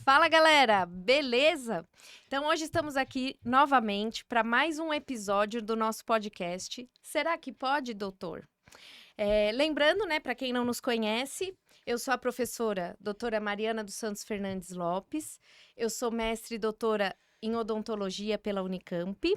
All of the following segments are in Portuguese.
Fala galera, beleza? Então hoje estamos aqui novamente para mais um episódio do nosso podcast. Será que pode, doutor? Lembrando, né, para quem não nos conhece, eu sou a professora doutora Mariana dos Santos Fernandes Lopes, eu sou mestre e doutora em odontologia pela Unicamp,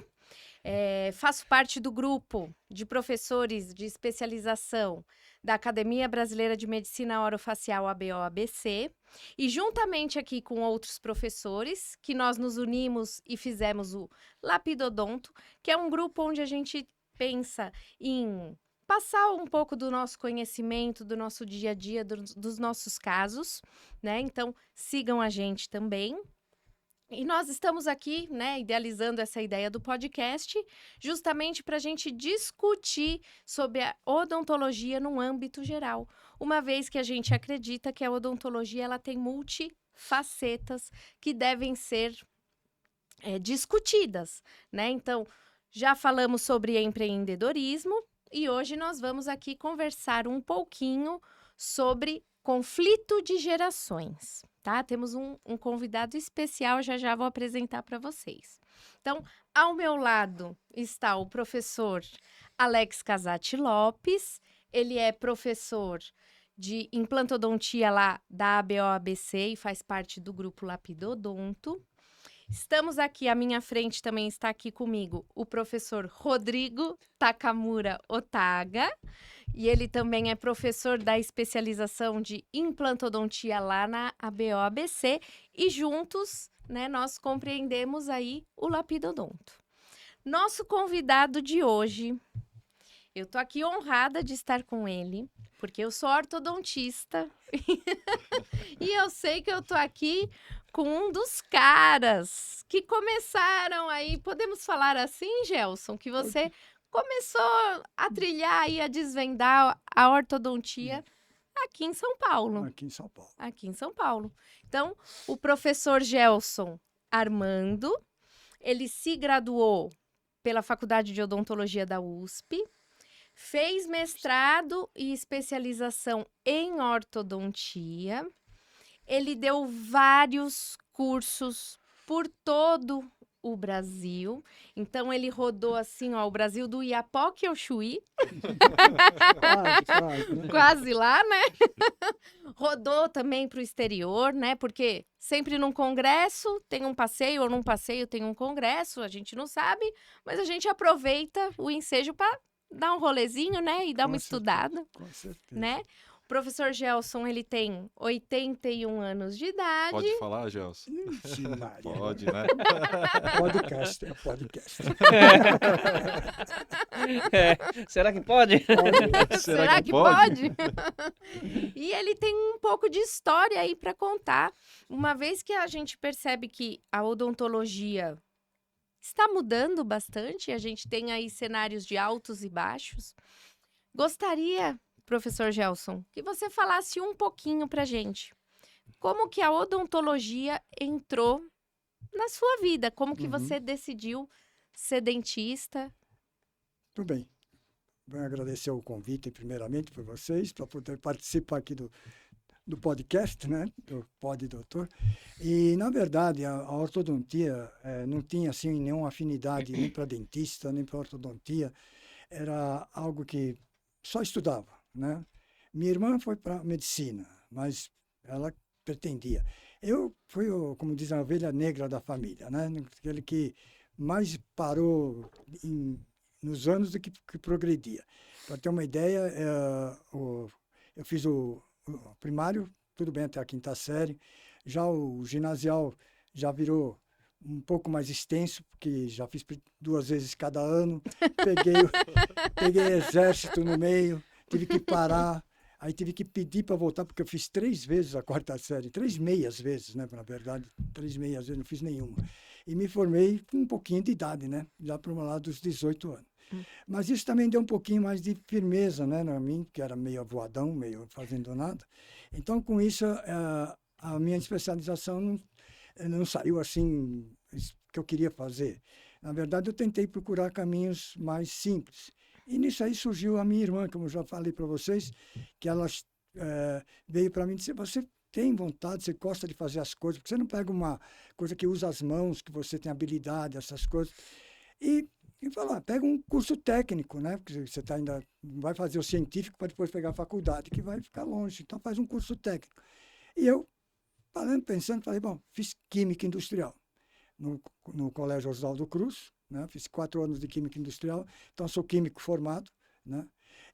faço parte do grupo de professores de especialização da Academia Brasileira de Medicina Orofacial ABO-ABC e juntamente aqui com outros professores que nós nos unimos e fizemos o Lapidodonto, que é um grupo onde a gente pensa em passar um pouco do nosso conhecimento, do nosso dia a dia, dos nossos casos, né? Então, sigam a gente também. E nós estamos aqui, né, idealizando essa ideia do podcast, justamente para a gente discutir sobre a odontologia num âmbito geral, uma vez que a gente acredita que a odontologia ela tem multifacetas que devem ser discutidas, né? Então, já falamos sobre empreendedorismo e hoje nós vamos aqui conversar um pouquinho sobre conflito de gerações, tá? Temos um convidado especial, já vou apresentar para vocês. Então, ao meu lado está o professor Alex Casati Lopes, ele é professor de implantodontia lá da ABO-ABC e faz parte do grupo Lapidodonto. Estamos aqui, à minha frente também está aqui comigo o professor Rodrigo Takamura Otaga, e ele também é professor da especialização de implantodontia lá na ABO-ABC, e juntos, né, nós compreendemos aí o Lapidodonto. Nosso convidado de hoje, eu tô aqui honrada de estar com ele, porque eu sou ortodontista e eu sei que eu tô aqui com um dos caras que começaram aí, podemos falar assim, Gelson, que você começou a trilhar e a desvendar a ortodontia aqui em São Paulo. Aqui em São Paulo. Aqui em São Paulo. Então, o professor Gelson Armando, ele se graduou pela Faculdade de Odontologia da USP, fez mestrado e especialização em ortodontia. Ele deu vários cursos por todo o Brasil. Então, ele rodou assim, ó, o Brasil do Iapoque ao Chuí. Quase, né? Quase lá, né? Rodou também para o exterior, né? Porque sempre num congresso tem um passeio, ou num passeio tem um congresso, a gente não sabe, mas a gente aproveita o ensejo para dar um rolezinho, né? E dar uma estudada, Com certeza. né? O professor Gelson, ele tem 81 anos de idade. Pode falar, Gelson? Ixi, Maria. Pode, né? Podcast, é podcast. Será que pode? Será que pode? E ele tem um pouco de história aí para contar, uma vez que a gente percebe que a odontologia está mudando bastante, a gente tem aí cenários de altos e baixos. Gostaria, professor Gelson, que você falasse um pouquinho pra gente. Como que a odontologia entrou na sua vida? Como que você decidiu ser dentista? Tudo bem. Vou agradecer o convite, primeiramente, por vocês, para poder participar aqui do podcast, né? Do Pod Doutor. E, na verdade, a ortodontia não tinha, assim, nenhuma afinidade nem para dentista, nem para ortodontia. Era algo que só estudava, né? Minha irmã foi para medicina, mas ela pretendia. Eu fui, como diz a ovelha negra da família, né? Aquele que mais parou nos anos do que progredia. Para ter uma ideia, eu fiz o primário, tudo bem até a quinta série. Já o ginasial já virou um pouco mais extenso, porque já fiz 2 vezes cada ano. Peguei exército no meio, tive que parar. Aí tive que pedir para voltar, porque eu fiz 3 vezes a quarta série, 3 meias vezes, né? Na verdade, 3 meias vezes, não fiz nenhuma. E me formei com um pouquinho de idade, né? Já para lá dos 18 anos. Mas isso também deu um pouquinho mais de firmeza, né? Na mim, que era meio avoadão, meio fazendo nada. Então, com isso, a minha especialização não saiu assim que eu queria fazer. Na verdade, eu tentei procurar caminhos mais simples. E nisso aí surgiu a minha irmã, como eu já falei para vocês, que ela veio para mim e disse, você tem vontade, você gosta de fazer as coisas, porque você não pega uma coisa que usa as mãos, que você tem habilidade, essas coisas. E fala, pega um curso técnico, né? Porque você ainda não vai fazer o científico para depois pegar a faculdade, que vai ficar longe. Então faz um curso técnico. E eu, pensando, falei, bom, fiz Química Industrial no Colégio Oswaldo Cruz, né? Fiz 4 anos de Química Industrial, então sou químico formado, né?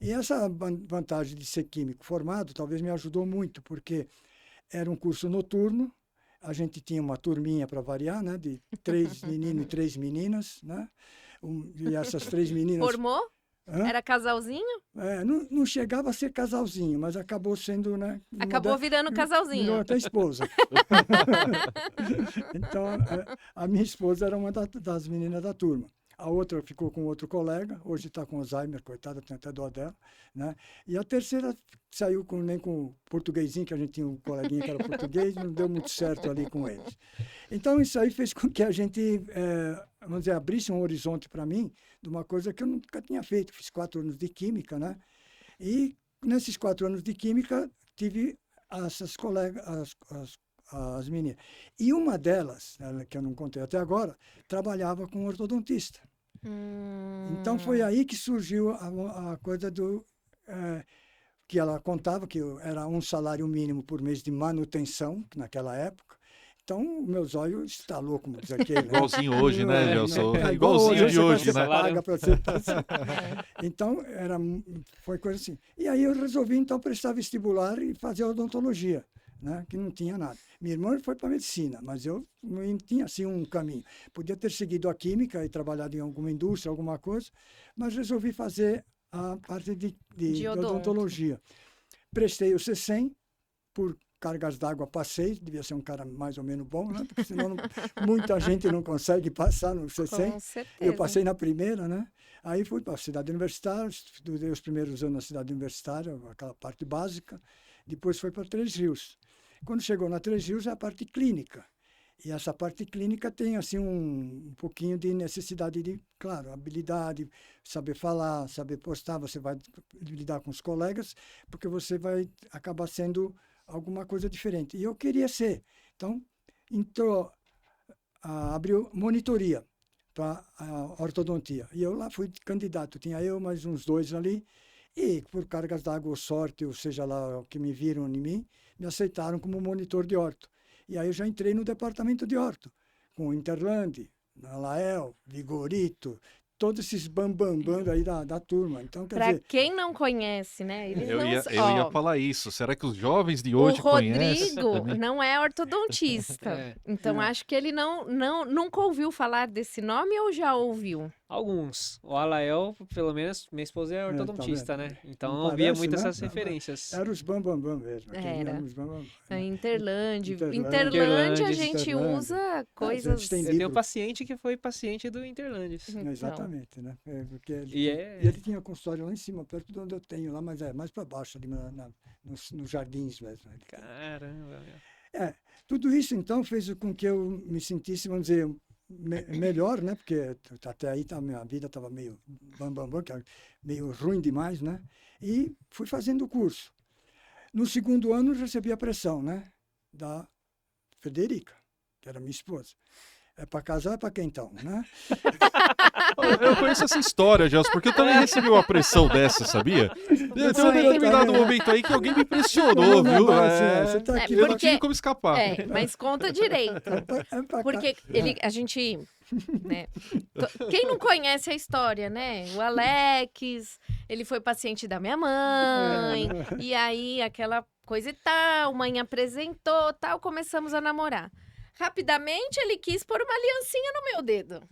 E essa vantagem de ser químico formado talvez me ajudou muito, porque era um curso noturno, a gente tinha uma turminha para variar, né? De 3 meninos e 3 meninas, né? E essas 3 meninas... Formou? Hã? Era casalzinho? Não chegava a ser casalzinho, mas acabou sendo, né? Acabou virando casalzinho. Virou até esposa. Então, a minha esposa era uma das meninas da turma. A outra ficou com outro colega, hoje está com Alzheimer, coitada, tem até dó dela, né? E a terceira saiu nem com o portuguesinho, que a gente tinha um coleguinha que era português, não deu muito certo ali com eles. Então, isso aí fez com que a gente, vamos dizer, abrisse um horizonte para mim de uma coisa que eu nunca tinha feito. Fiz 4 anos de Química, né? E nesses 4 anos de Química, tive essas colegas, as meninas. E uma delas, que eu não contei até agora, trabalhava com ortodontista. Então, foi aí que surgiu a coisa que ela contava que era um salário mínimo por mês de manutenção, naquela época. Então, meus olhos estalou, como diz aquele. Né? Igualzinho hoje, né, Gelson? Igualzinho de hoje, né? Paga pra você passar. Então, foi coisa assim. E aí eu resolvi, então, prestar vestibular e fazer odontologia, né? Que não tinha nada. Minha irmã foi para medicina, mas eu não tinha, assim, um caminho. Podia ter seguido a química e trabalhado em alguma indústria, alguma coisa, mas resolvi fazer a parte de odontologia. Prestei o CESEM, por cargas d'água passei, devia ser um cara mais ou menos bom, né? Porque senão muita gente não consegue passar no CESEM. Com certeza. Eu passei na primeira, né? Aí fui para a cidade universitária, estudei os primeiros anos na cidade universitária, aquela parte básica. Depois foi para Três Rios. Quando chegou na Três Rios é a parte clínica. E essa parte clínica tem assim um pouquinho de necessidade de, claro, habilidade, saber falar, saber postar, você vai lidar com os colegas, porque você vai acabar sendo alguma coisa diferente. E eu queria ser. Então, abriu monitoria para a ortodontia. E eu lá fui candidato. Tinha eu mais uns 2 ali. E por cargas d'água ou sorte, ou seja lá o que me viram em mim, me aceitaram como monitor de orto. E aí eu já entrei no departamento de orto, com o Interlande, Lael, Vigorito, todos esses bambambam aí da turma. Então, quer dizer... quem não conhece, né? Eu ia falar isso. Será que os jovens de hoje conhecem? O Rodrigo não é ortodontista. Então, acho que ele nunca ouviu falar desse nome ou já ouviu? Alguns. O Alael, pelo menos, minha esposa é ortodontista, né? Então Não eu via parece, muito né? essas referências. Era os bambambam mesmo. Era. Os bambambam. Interlândia. Interlândia. Interlândia, a gente Interlândia. usa coisas... gente tem Eu tenho um livro. paciente que foi paciente do Interlândia. Então. Exatamente, né? Porque E ele tinha consultório lá em cima, perto de onde eu tenho lá, mas mais para baixo, ali nos jardins mesmo. Caramba, meu. Tudo isso, então, fez com que eu me sentisse, vamos dizer, melhor, né? Porque até aí a minha vida estava meio meio ruim demais, né? E fui fazendo o curso. No segundo ano, recebi a pressão, né? Da Frederica, que era minha esposa. É para casar ou é para quem então, né? Eu conheço essa história, Gelson, porque eu também recebi uma pressão dessa, sabia? Tem um determinado momento aí que alguém me pressionou, viu? Você tá aqui, Eu não tive como escapar. Mas conta direito. Porque a gente... Né? Quem não conhece a história, né? O Alex, ele foi paciente da minha mãe, e aí aquela coisa e tal, mãe apresentou, tal, começamos a namorar. Rapidamente ele quis pôr uma aliancinha no meu dedo.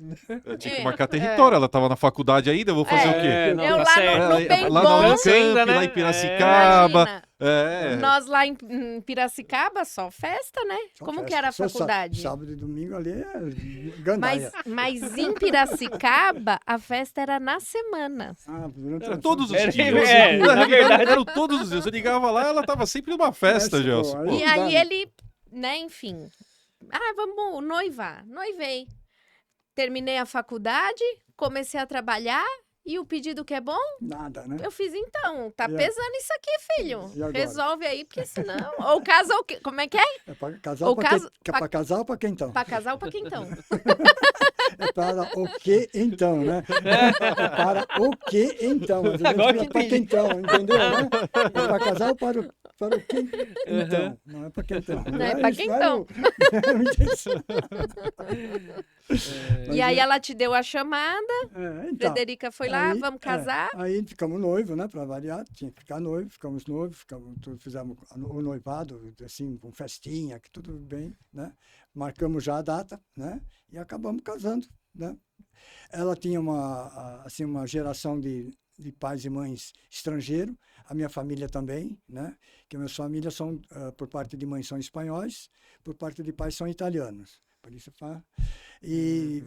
Eu tinha que marcar território, ela estava na faculdade ainda, eu vou fazer o quê? Não, Eu tá lá certo. no bem Lá bom. na Unicamp, ainda, né? lá em Piracicaba. Imagina, nós lá em Piracicaba, só festa, né? Só Como festa. que era a Só faculdade? Sábado e domingo ali é gandaia. Mas em Piracicaba, a festa era na semana. Durante Era a- todos os Era- dias. na verdade. Eram todos os dias. Eu ligava lá, ela estava sempre numa festa, Festa, Gelson. pô, Pô. E aí ele, né, enfim. Vamos noivar. Noivei. Terminei a faculdade, comecei a trabalhar E o pedido que é bom? Nada, né? Eu fiz então. Tá E a- pesando isso aqui, filho. E agora? Resolve aí, porque senão... Ou casa ou... Como é que é? É para casar Ou para caso- para casar ou para quem então? Pra casar ou pra quentão? É para o que então, né? Para o que então? Às vezes Agora é que para entendi. quentão, entendeu? Né? É para casar ou para o que então? Não é para quentão. Não, é pra isso, quentão. é uma intenção. E aí ela te deu a chamada, Então, Frederica foi lá, aí, vamos casar. Aí ficamos noivos, né? Para variar, tinha que ficar noivo, ficamos noivos, fizemos o noivado, assim, com festinha, que tudo bem, né? Marcamos já a data, né? E acabamos casando, né? Ela tinha assim, uma geração de pais e mães estrangeiros, a minha família também, né? Que minhas famílias são, por parte de mãe, são espanhóis, por parte de pais são italianos. Por isso, e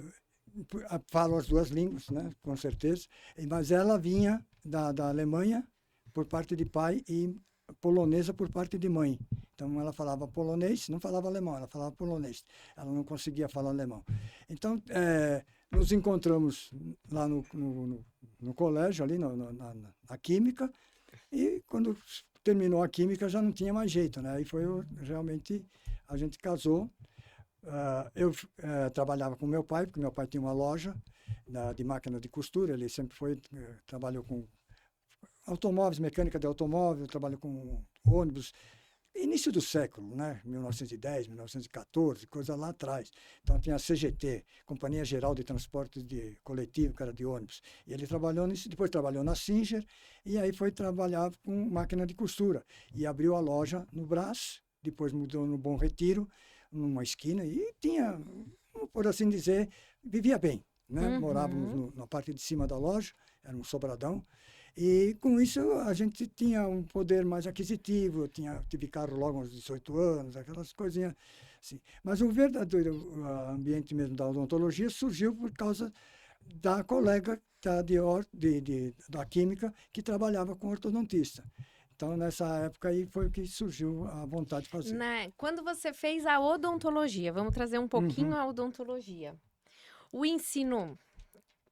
falo as duas línguas, né? Com certeza. Mas ela vinha da Alemanha por parte de pai e polonesa por parte de mãe. Então ela falava polonês, não falava alemão, ela falava polonês. Ela não conseguia falar alemão. Então nos encontramos lá no colégio, ali na Química, e quando terminou a Química já não tinha mais jeito, né? Aí foi realmente, a gente casou. Eu trabalhava com meu pai, porque meu pai tinha uma loja de máquina de costura, ele sempre trabalhou com automóveis, mecânica de automóvel, trabalhou com ônibus, início do século, né? 1910, 1914, coisa lá atrás. Então tinha a CGT, Companhia Geral de Transporte de Coletivo, que era de ônibus. E ele trabalhou nisso, depois trabalhou na Singer, e aí foi trabalhar com máquina de costura. E abriu a loja no Brás, depois mudou no Bom Retiro, numa esquina, e tinha, por assim dizer, vivia bem, né? Uhum. Morávamos na parte de cima da loja, era um sobradão, e com isso a gente tinha um poder mais aquisitivo, eu tive carro logo aos 18 anos, aquelas coisinhas assim. Mas o verdadeiro ambiente mesmo da odontologia surgiu por causa da colega da Química que trabalhava com ortodontista. Então, nessa época aí foi que surgiu a vontade de fazer. Quando você fez a odontologia, vamos trazer um pouquinho a odontologia. O ensino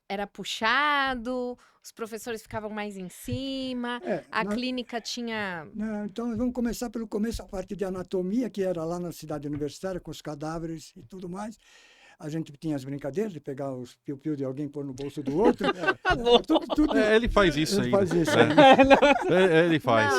era puxado, os professores ficavam mais em cima, a clínica tinha... Então, vamos começar pelo começo, a parte de anatomia, que era lá na cidade universitária, com os cadáveres e tudo mais. A gente tinha as brincadeiras de pegar os piu-piu de alguém e pôr no bolso do outro. Tudo Ele faz isso ele ainda. faz isso. Ele faz.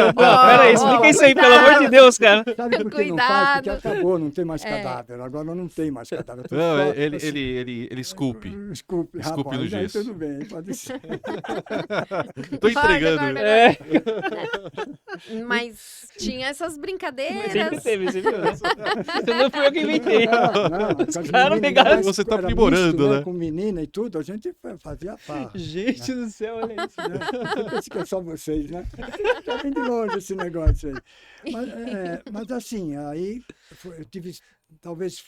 Não, peraí, explica isso aí, pelo amor de Deus, cara. Sabe por que não faz? Porque Cuidado. acabou, não tem mais cadáver. Agora não tem mais cadáver. Tudo Não, só, ele, assim, ele esculpe. Esculpe, Esculpe no rapaz, aí gesso. tudo bem, pode ser. Tô entregando. Agora, É, Mas tinha essas sempre brincadeiras. teve, você viu, né? Isso não fui eu que inventei. Os caras pegaram- Você tá aprimorando, né? Com menina e tudo, a gente fazia farra. Gente do céu, olha isso. Eu penso que é só vocês, né? Já vem de longe esse negócio aí. Mas assim, aí eu tive talvez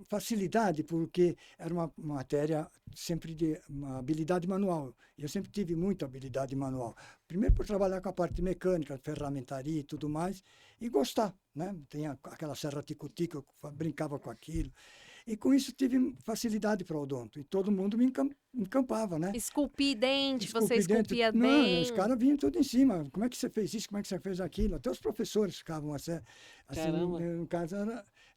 facilidade, porque era uma matéria sempre de uma habilidade manual. Eu sempre tive muita habilidade manual. Primeiro por trabalhar com a parte mecânica, ferramentaria e tudo mais, e gostar, né? Tem aquela serra tico-tico, eu brincava com aquilo. E com isso tive facilidade para o odonto. E todo mundo me encampava, né? Esculpir dente, você Esculpir dentro. esculpia Não, bem. os caras vinham tudo em cima. Como é que você fez isso? Como é que você fez aquilo? Até os professores ficavam assim. Caramba. No caso,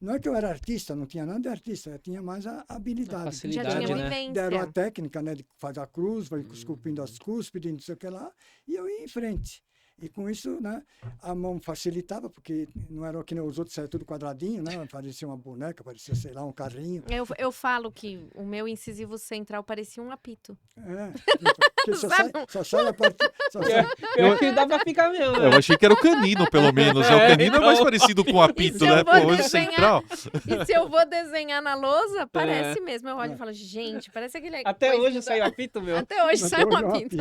não é que eu era artista, não tinha nada de artista, eu tinha mais a habilidade. Já facilidade, tinha né? vivência. Deram a técnica, né, de fazer a cruz, vai esculpindo as cúspides, não sei o que lá, e eu ia em frente. E com isso, né, a mão facilitava, porque não era que nem os outros, saia tudo quadradinho, né? Parecia uma boneca, parecia, sei lá, um carrinho. Eu falo que o meu incisivo central parecia um apito. Porque Sabe? só sai a parte... Só sai, Eu acho que dá pra ficar mesmo, Eu né? achei que era o canino, pelo menos. O canino é mais então. parecido com o apito, se eu né? vou Pô, hoje desenhar- central. E se eu vou desenhar na lousa, parece mesmo. Eu olho e falo, gente, parece aquele... Até coisinho hoje da- saiu apito, meu. Até hoje Até sai um hoje é um apito.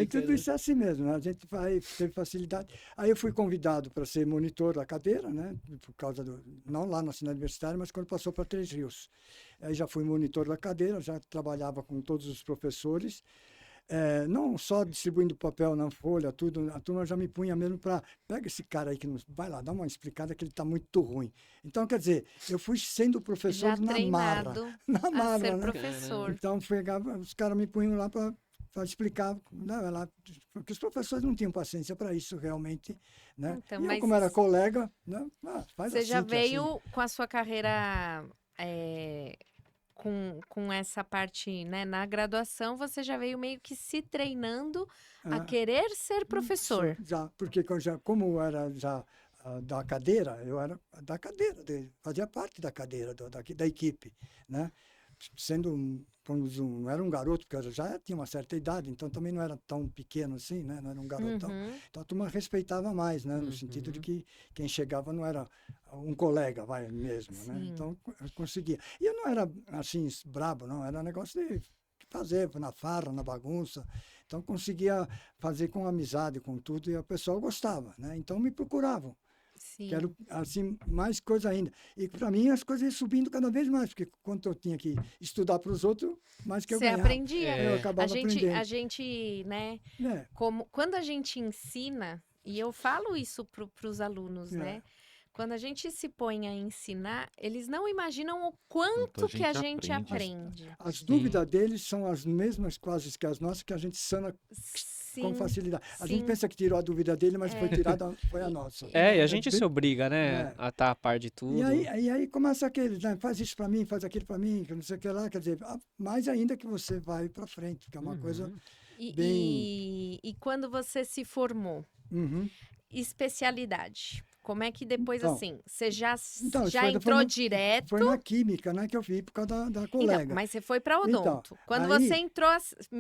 E tudo isso é assim mesmo, né? A gente teve facilidade. Aí eu fui convidado para ser monitor da cadeira, né? Por causa não lá na cidade universitária, mas quando passou para Três Rios. Aí já fui monitor da cadeira, já trabalhava com todos os professores. não só distribuindo papel na folha, tudo, a turma já me punha mesmo para, pega esse cara aí que não, vai lá, dá uma explicada que ele está muito ruim. Então, quer dizer, eu fui sendo professor Já na marra. treinado Na a marra, ser né? professor. Então, os caras me punham lá para explicar, né, lá, porque os professores não tinham paciência para isso realmente, né? Então, E eu, mas como era colega, né, faz você assim, já que é assim. veio com a sua carreira com essa parte, né? Na graduação, você já veio meio que se treinando a Ah, querer ser professor. Já, porque como eu era já da cadeira, eu era da cadeira, fazia parte da cadeira da equipe, né? Sendo não era um garoto, porque eu já tinha uma certa idade, então também não era tão pequeno assim, né? Não era um garotão. Uhum. Então a turma respeitava mais, né? No sentido de que quem chegava não era um colega, vai mesmo, né? Sim. Então eu conseguia. E eu não era assim brabo, não, era negócio de fazer na farra, na bagunça. Então conseguia fazer com amizade, com tudo, e o pessoal gostava, né? Então me procuravam. Sim. Quero, assim, mais coisa ainda. E para mim as coisas iam subindo cada vez mais, porque quando eu tinha que estudar para os outros, mais que eu Você ganhava. aprendia. Eu acabava aprendendo. A gente, né? É, Quando a gente ensina, e eu falo isso para os alunos, É. né? Quando a gente se põe a ensinar, eles não imaginam o quanto que a gente aprende. as Sim. dúvidas deles são as mesmas quase que as nossas, que a gente sana com Sim, facilidade. A sim. gente pensa que tirou a dúvida dele, mas foi tirada, foi a nossa. E a gente bem- se obriga, né, É. a estar a par de tudo. E aí começa aqueles, né? Faz isso para mim, faz aquilo para mim, que não sei o que lá. Quer dizer, mais ainda que você vai para frente, que é uma coisa bem... E quando você se formou, Uhum. especialidade, como é que depois, Então, assim, você já Então, entrou direto? Foi na química, né, que eu vi por causa da Então, colega. mas você foi para odonto. Quando aí- você entrou,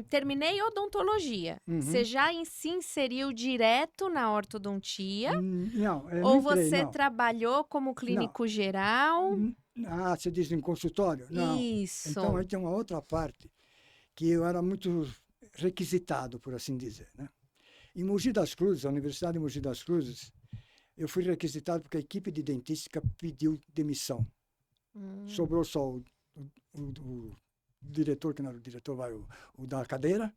terminei odontologia. Uhum. Você já se inseriu direto na ortodontia? Não, eu Ou não entrei, você não. trabalhou como clínico geral? Você diz em consultório? Não. Isso. Então, aí tem uma outra parte que eu era muito requisitado, por assim dizer, né? Em Mogi das Cruzes, a Universidade de Mogi das Cruzes, eu fui requisitado porque a equipe de dentística pediu demissão. Sobrou só o diretor, que não era o diretor, o da cadeira,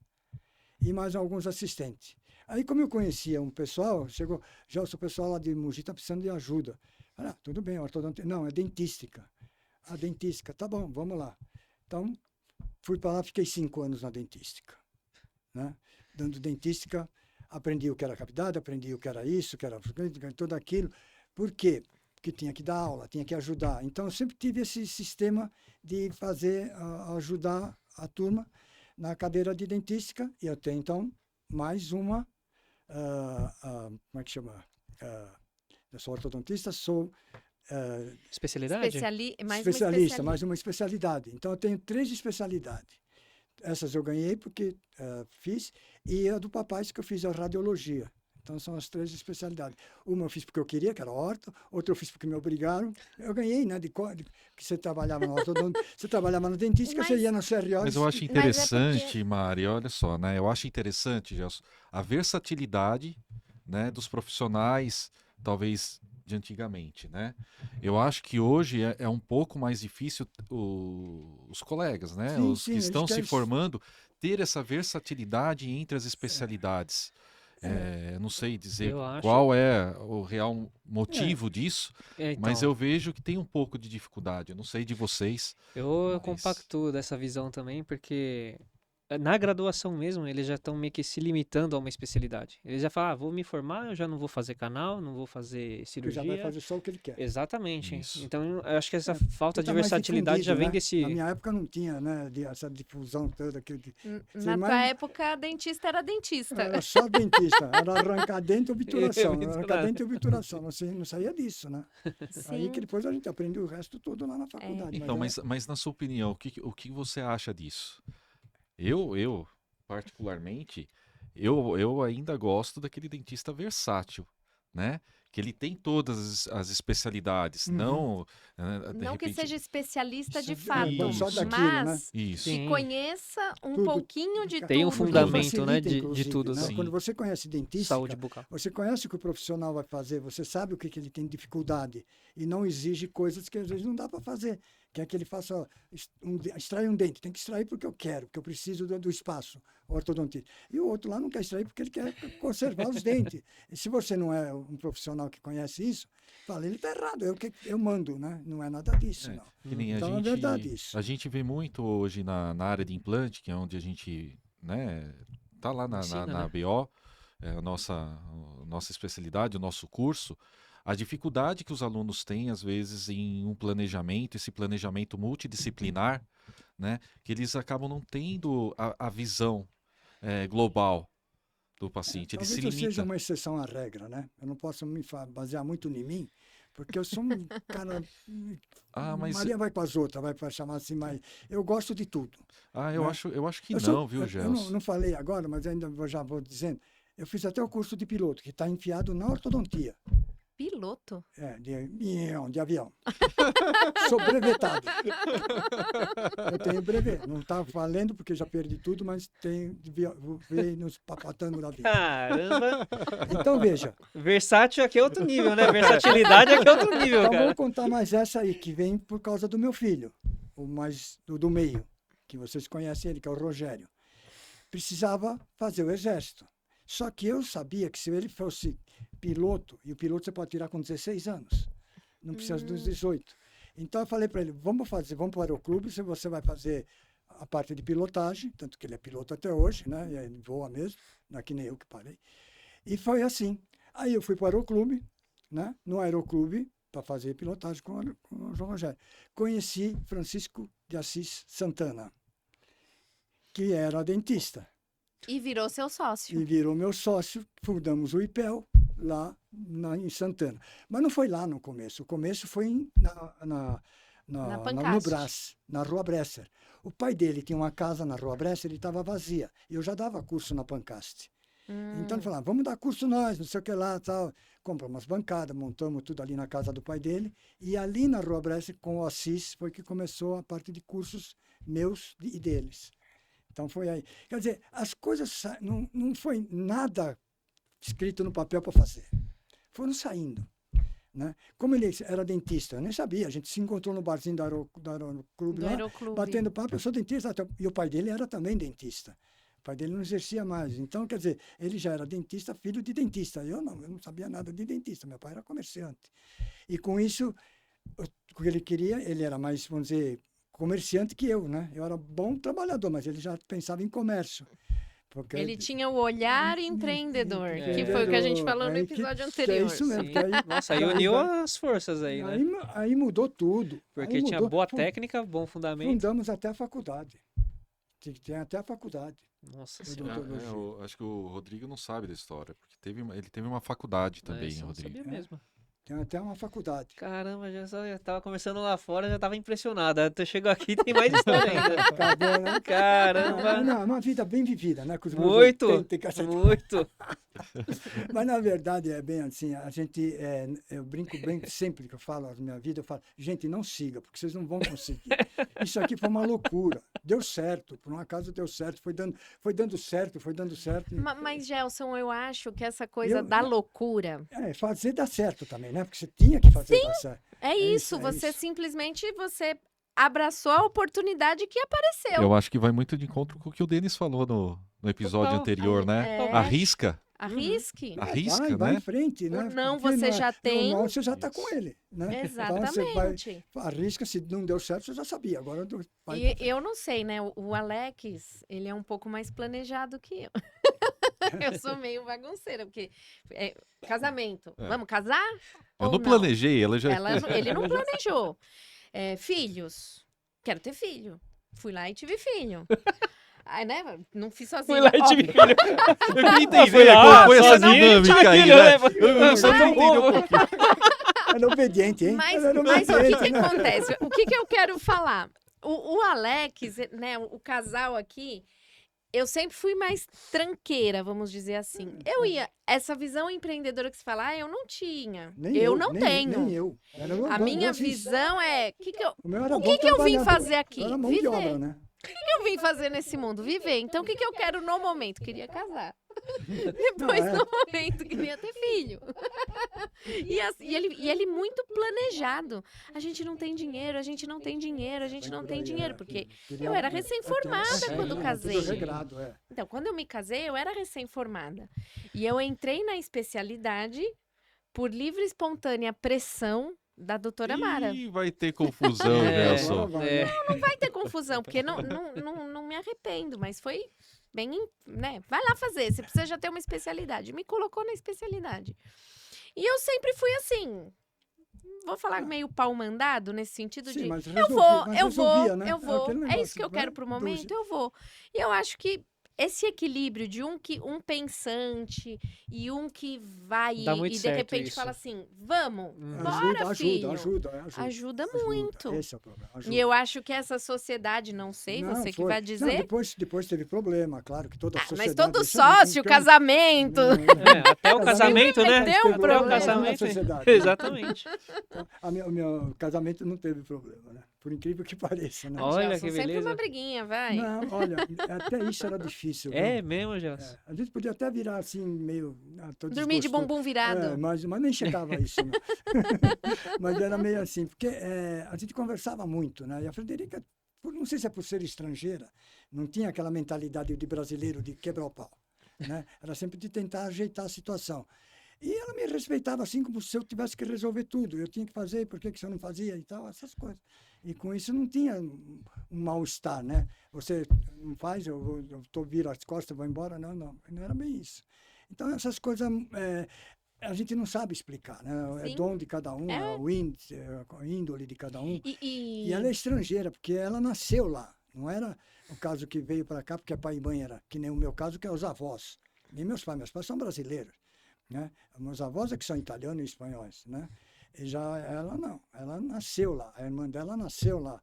e mais alguns assistentes. Aí, como eu conhecia um pessoal, chegou, já o seu pessoal lá de Mogi está precisando de ajuda. Tudo bem, ortodontia. Não, é dentística. A dentística, tá bom, vamos lá. Então, fui para lá, fiquei 5 anos na dentística, né? Dando dentística, aprendi o que era cavidade, aprendi o que era isso, que era tudo aquilo. Por quê? Porque tinha que dar aula, tinha que ajudar. Então, eu sempre tive esse sistema de ajudar a turma na cadeira de dentística. E eu tenho, então, mais uma, como é que chama? Eu sou ortodontista, sou Especialidade? especialista, mais uma especialidade. Então, eu tenho 3 especialidades. Essas eu ganhei porque fiz, e a do papai, que eu fiz a radiologia. Então, são as 3 especialidades. Uma eu fiz porque eu queria, que era orto, outra eu fiz porque me obrigaram. Eu ganhei, né? Que você trabalhava na ortodontia, você trabalhava na dentística, você ia na CRO. Mas eu acho interessante, Mari, olha só, né? Eu acho interessante, Gelson, a versatilidade, né, dos profissionais, talvez de antigamente, né? Eu acho que hoje é um pouco mais difícil os colegas, né? Sim, Os sim, que eles estão se querem- formando, ter essa versatilidade entre as especialidades. Não sei dizer Eu acho- qual é o real motivo disso, Então, mas eu vejo que tem um pouco de dificuldade. Eu não sei de vocês. eu Mas- compactuo dessa visão também, porque na graduação mesmo, eles já estão meio que se limitando a uma especialidade. Eles já falam, vou me formar, eu já não vou fazer canal, não vou fazer Porque cirurgia. já vai fazer só o que ele quer. Exatamente. Isso. Então, eu acho que essa falta de Tá mais versatilidade já difundido, vem né? desse... Na minha época não tinha, né? Essa difusão toda. Na tua época, dentista era dentista. Era só dentista, era arrancar dente e obturação. Obturar. Arrancar dente e obturação, não saía disso, né? Aí Sim. que depois a gente aprendeu o resto todo lá na faculdade. Então, mas mas na sua opinião, o que você acha disso? Eu particularmente, eu ainda gosto daquele dentista versátil, né? Que ele tem todas as especialidades, não, de Não que repente... seja especialista de Isso, fato, só daquilo, mas Isso. Sim. que conheça um Tudo. pouquinho de Tem um tudo. fundamento, facilita, né, de inclusive, tudo, né? Sim. Quando você conhece dentista, saúde bucal. você conhece o que o profissional vai fazer, você sabe o que ele tem dificuldade e não exige coisas que às vezes não dá para fazer. quer que ele faça, extrair um dente. Tem que extrair porque eu quero, porque eu preciso do espaço, ortodontista. E o outro lá não quer extrair porque ele quer conservar os dentes. E se você não é um profissional que conhece isso, fala, ele está errado, eu mando, né? Não é nada disso, não. Que nem Então é verdade isso. A gente vê muito hoje na área de implante, que é onde a gente, né, tá lá Ensina, na né? BO, a nossa especialidade, o nosso curso, a dificuldade que os alunos têm, às vezes, em um planejamento, esse planejamento multidisciplinar, né, que eles acabam não tendo a visão global do paciente. Ele se Talvez eu seja limita. uma exceção à regra, né? Eu não posso me basear muito em mim, porque eu sou um cara... Ah, mas Maria vai com as outras, vai para chamar assim, mas eu gosto de tudo. eu né? acho que Eu não, sou- viu, eu Gelson? não falei agora, mas ainda já vou dizendo. Eu fiz até o curso de piloto, que está enfiado na ortodontia. Piloto? De avião. Sou brevetado. Eu tenho brevet. Não está valendo porque já perdi tudo, mas veio nos papatangos da vida. Caramba, Então, veja. versátil aqui é outro nível, né? Versatilidade aqui é outro nível, Então, vou cara. contar mais essa aí, que vem por causa do meu filho, o mais do meio, que vocês conhecem ele, que é o Rogério. Precisava fazer o exército. Só que eu sabia que se ele fosse piloto, e o piloto você pode tirar com 16 anos, não precisa dos 18. Então eu falei para ele, vamos para o aeroclube, se você vai fazer a parte de pilotagem, tanto que ele é piloto até hoje, né? E ele voa mesmo, não é que nem eu que parei. E foi assim. Aí eu fui para o aeroclube, né? No aeroclube, para fazer pilotagem com o João Rogério. Conheci Francisco de Assis Santana, que era dentista. E virou seu sócio. E virou meu sócio, fundamos o IPEL lá em Santana. Mas não foi lá no começo. O começo foi no Pancaste. Brás, na Rua Bresser. O pai dele tinha uma casa na Rua Bresser e estava vazia. E eu já dava curso na Pancaste. Então ele falava, vamos dar curso nós, não sei o que lá, tal. Compramos umas bancadas, montamos tudo ali na casa do pai dele. E ali na Rua Bresser, com o Assis, foi que começou a parte de cursos meus e deles. Então foi aí. Quer dizer, as coisas não foi nada escrito no papel para fazer. Foram saindo. Né? Como ele era dentista, eu nem sabia. A gente se encontrou no barzinho do Aeroclube Do lá, Aeroclube. batendo papo. Eu sou dentista. E o pai dele era também dentista. O pai dele não exercia mais. Então, quer dizer, ele já era dentista, filho de dentista. Eu não sabia nada de dentista. Meu pai era comerciante. E com isso, o que ele queria, ele era mais, vamos dizer, comerciante que eu, né? Eu era bom trabalhador, mas ele já pensava em comércio. Porque Ele tinha o olhar empreendedor, que empreendedor. foi o que a gente falou no Aí que- episódio que anterior. É isso mesmo. Sim. Que aí, Nossa, aí uniu as forças aí, né? aí mudou tudo. Porque Aí tinha mudou. boa técnica, bom fundamento. Fundamos até a faculdade. Tem até a faculdade. Nossa Eu senhora. odontologia. Eu acho que o Rodrigo não sabe da história, porque ele teve uma faculdade também, Isso eu não Rodrigo. sabia mesmo. Tem até uma faculdade. Caramba, já tava conversando lá fora, já tava impressionado. Tu chegou aqui tem mais história ainda. Acabou, né? Caramba, Não, uma vida bem vivida, né? Com os meus muito, 80 e cacete. muito. Mas, na verdade, é bem assim, eu brinco bem sempre que eu falo a minha vida, eu falo, gente, não siga, porque vocês não vão conseguir. Isso aqui foi uma loucura. Deu certo, por um acaso deu certo, foi dando certo. Mas, Gelson, eu acho que essa coisa Eu- da loucura Fazer dar certo também, né? Porque você tinha que fazer dar certo. é isso, isso. é Você isso. simplesmente abraçou a oportunidade que apareceu. Eu acho que vai muito de encontro com o que o Denis falou no episódio Total. anterior, né? É. Arrisca. Arrisque. Arrisca, vai né? em frente, né? O não Porque você já tem. O não você já está Isso. com ele, né? Exatamente. Então você arrisca, se não deu certo, você já sabia. Agora vai E eu não sei, né? O Alex, ele é um pouco mais planejado que eu. Eu sou meio bagunceira, porque casamento. É. Vamos casar? Eu ou não planejei, ela já. Ele não planejou. Filhos. Quero ter filho. Fui lá e tive filho. Aí, né? Não fiz sozinha. Fui lá e tive óbvio. filho. Eu queria Fui entender lá, qual foi essa sozinho, dinâmica aí, filho, né? né? Eu só queria entender um pouquinho. Era obediente, hein? Mas Era o que obediente, né? acontece? O que eu quero falar? O Alex, né? O casal aqui, eu sempre fui mais tranqueira, vamos dizer assim. Essa visão empreendedora que se fala, eu não tinha. Nem eu não nem- tenho. Nem eu. A minha visão é, O meu era o bom que eu vim trabalhador. fazer aqui? Eu era mão de Viver. obra, né? O que eu vim fazer nesse mundo? Viver. Então, o que eu quero no momento? Queria casar. Depois, Não, é. no momento, queria ter filho. E ele muito planejado. A gente não tem dinheiro, a gente não tem dinheiro, a gente não tem dinheiro. Porque eu era recém-formada quando casei. Tudo regrado, Então, quando eu me casei, eu era recém-formada. E eu entrei na especialidade por livre e espontânea pressão da doutora Mara. Ih, vai ter confusão, É. Gelson. Não vai ter confusão, porque não me arrependo, mas foi bem, né? Vai lá fazer, você precisa já ter uma especialidade. Me colocou na especialidade. E eu sempre fui assim, vou falar meio pau mandado, nesse sentido de, mas eu vou, né? eu vou, aquele é negócio, isso que eu vai, quero pro momento, eu vou. E eu acho que esse equilíbrio de um pensante e um que vai Dá e muito de certo repente isso. fala assim, vamos, Uhum. bora, filho. Ajuda muito. Esse é o problema. E eu acho que essa sociedade, não sei, você que vai dizer. Não, depois teve problema, claro que toda a sociedade... Mas todo isso é muito sócio, grande. casamento. Até o casamento, né? Deu um Até o problema. casamento. Sociedade. Exatamente. Então, o meu casamento não teve problema, né? Por incrível que pareça, né? Olha Gelson, que sempre beleza. uma briguinha, vai. Não, olha, até isso era difícil. É viu? mesmo, Gelson? A gente podia até virar assim, meio... Dormir de bumbum virado. Mas nem chegava a isso, não. Mas era meio assim, porque a gente conversava muito, né? E a Frederica, não sei se é por ser estrangeira, não tinha aquela mentalidade de brasileiro de quebrar o pau, né? Era sempre de tentar ajeitar a situação. E ela me respeitava assim como se eu tivesse que resolver tudo. Eu tinha que fazer, por que você não fazia e tal, essas coisas. E com isso não tinha um mal-estar, né? Você não faz, eu viro as costas, vou embora. Não era bem isso. Então essas coisas a gente não sabe explicar, né? Sim. É dom de cada um, é o índole de cada um. E E ela é estrangeira, porque ela nasceu lá. Não era o caso que veio para cá porque pai e mãe era, que nem o meu caso, que é os avós. Nem meus pais são brasileiros. Né? Meus avós é que são italianos e espanhóis, né? E já ela não, ela nasceu lá, a irmã dela nasceu lá,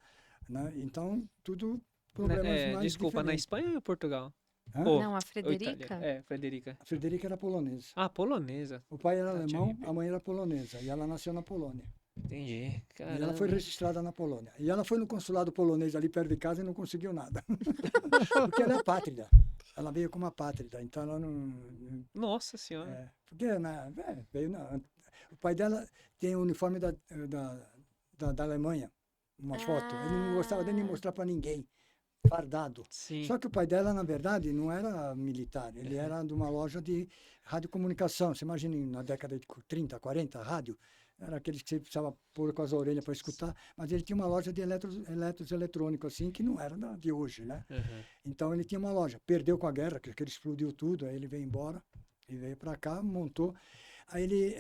né? Então tudo problemas mais Desculpa, na diferentes. Espanha ou em Portugal? Hã? Ou- não, a ou Frederica. Itália? Frederica. A Frederica era polonesa. Ah, polonesa. O pai era Ah, tinha alemão, me- a mãe era polonesa e ela nasceu na Polônia. Entendi. E Caramba. ela foi registrada na Polônia. E ela foi no consulado polonês ali perto de casa e não conseguiu nada. Porque ela é pátrida. Ela veio como uma pátrida, então ela não... Nossa senhora. Porque veio o pai dela tem o uniforme da Alemanha, uma foto. Ele não gostava de nem mostrar para ninguém, fardado. Sim. Só que o pai dela, na verdade, não era militar, ele era de uma loja de radiocomunicação. Você imagina na década de 30, 40, rádio, era aqueles que você precisava pôr com as orelhas para escutar, mas ele tinha uma loja de eletrônicos, assim, que não era de hoje, né? Uhum. Então ele tinha uma loja, perdeu com a guerra, que ele explodiu tudo, aí ele veio embora, e veio para cá, montou. Aí ele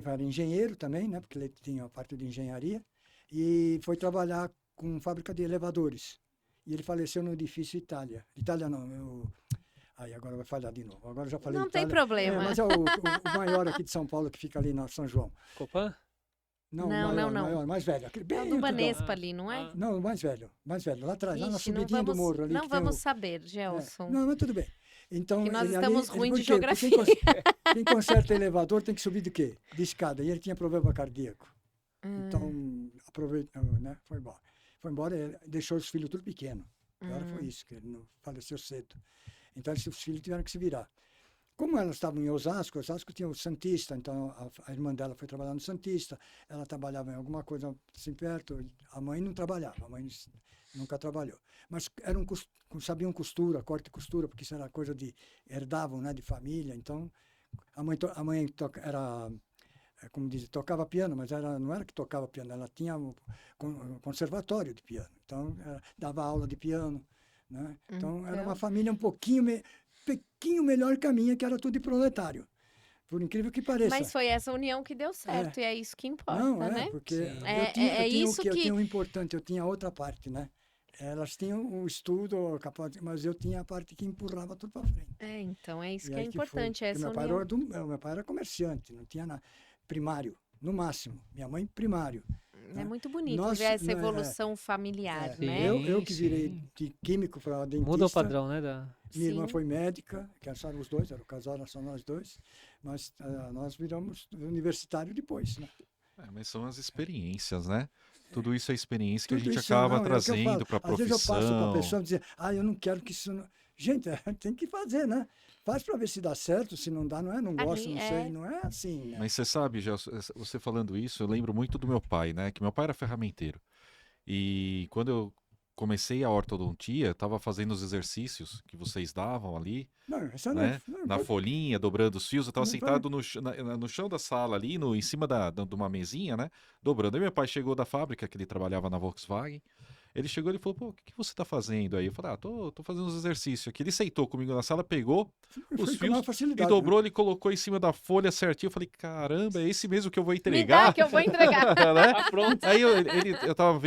era engenheiro também, né? Porque ele tinha a parte de engenharia, e foi trabalhar com fábrica de elevadores. E ele faleceu no edifício Itália. Itália não, aí agora vai falhar de novo. Agora eu já falei Não tem Itália. problema. Mas é o maior aqui de São Paulo, que fica ali na São João. Copan? Não, maior, mais velho. Aquele É bem o do antigão. Banespa ali, não é? Não, o mais velho, lá atrás, lá na Ixi, subidinha do morro ali. não que tem vamos saber, Gelson. Não, mas tudo bem. Então, Que nós ele estamos ali, ruins de por quê? Porque geografia. quem conserta elevador tem que subir de quê? De escada. E ele tinha problema cardíaco. Então, aproveitou, né? Foi embora. Foi embora e deixou os filhos tudo pequeno. Pior foi isso, que ele não faleceu cedo. Então, os filhos tiveram que se virar. Como elas estavam em Osasco tinha o Santista, então a irmã dela foi trabalhar no Santista, ela trabalhava em alguma coisa assim perto, a mãe não trabalhava, a mãe nunca trabalhou. Mas sabiam costura, corte e costura, porque isso era coisa herdavam, né, de família, então a mãe era, como diz, tocava piano, mas não era que tocava piano, ela tinha um conservatório de piano, então dava aula de piano, né? Então era uma família um pouquinho melhor que a minha, que era tudo de proletário. Por incrível que pareça. Mas foi essa união que deu certo, e é isso que importa, Não, né? porque Sim. eu tinha o importante, eu tinha a outra parte, né? Elas tinham o estudo, mas eu tinha a parte que empurrava tudo para frente. Então é isso E que é aí importante, foi. essa Meu pai, união. meu pai era comerciante, não tinha nada. Primário, no máximo. Minha mãe, primário. É muito bonito Nós- ver essa não, evolução familiar, Sim. né? Eu que virei sim. de químico para dentista. Muda o padrão, né? Minha irmã Sim. foi médica, que eram os dois, era o casal, nós só nós dois. Mas nós viramos universitário depois, né? Mas são as experiências, né? Tudo isso é experiência que a Tudo gente isso, acaba não, é o que eu trazendo falo. para a Às vezes eu passo para a profissão. pessoa e dizer, eu não quero que isso... Gente, tem que fazer, né? faz para ver se dá certo, se não dá, não gosto, Ali não sei, não é assim, né? Mas você sabe, já você falando isso, eu lembro muito do meu pai, né? Que meu pai era ferramenteiro. E quando eu comecei a ortodontia, estava fazendo os exercícios que vocês davam ali, Não, isso né? não Na folhinha, dobrando os fios. Eu estava Não sentado no chão da sala ali, em cima de uma mesinha, né? Dobrando. Aí meu pai chegou da fábrica, que ele trabalhava na Volkswagen. Ele chegou e falou, pô, o que você está fazendo aí? Eu falei, tô fazendo uns exercícios aqui. Ele sentou comigo na sala, pegou os foi com maior fios e facilidade, dobrou, ele colocou em cima da folha certinho. Eu falei, caramba, é esse mesmo que eu vou Me dá entregar? que eu vou entregar. Né? Tá pronto. Aí eu tava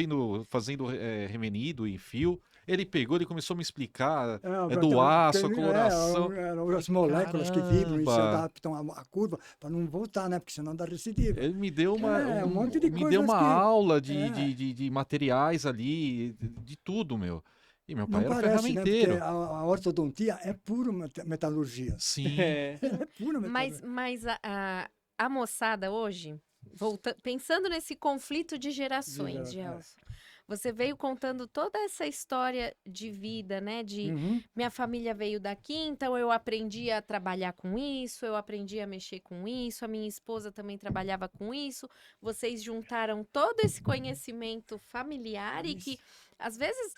fazendo remenido em fio. Ele pegou, ele começou a me explicar do aço, a coloração. As moléculas que vibram e se Caramba. adaptam à curva para não voltar, né? Porque senão dá recidiva. Ele me deu uma, Um monte de me coisas deu uma que- aula É. de materiais ali, de tudo, meu. E meu pai Não era parece, né? Porque ferramenteiro. a ortodontia é puro metalurgia. Sim. É. É pura metalurgia. Mas a moçada hoje, pensando nesse conflito de gerações, De gera- Gelson, você veio contando toda essa história de vida, né? De Uhum. minha família veio daqui, então eu aprendi a trabalhar com isso, eu aprendi a mexer com isso, a minha esposa também trabalhava com isso. Vocês juntaram todo esse conhecimento familiar e que, às vezes,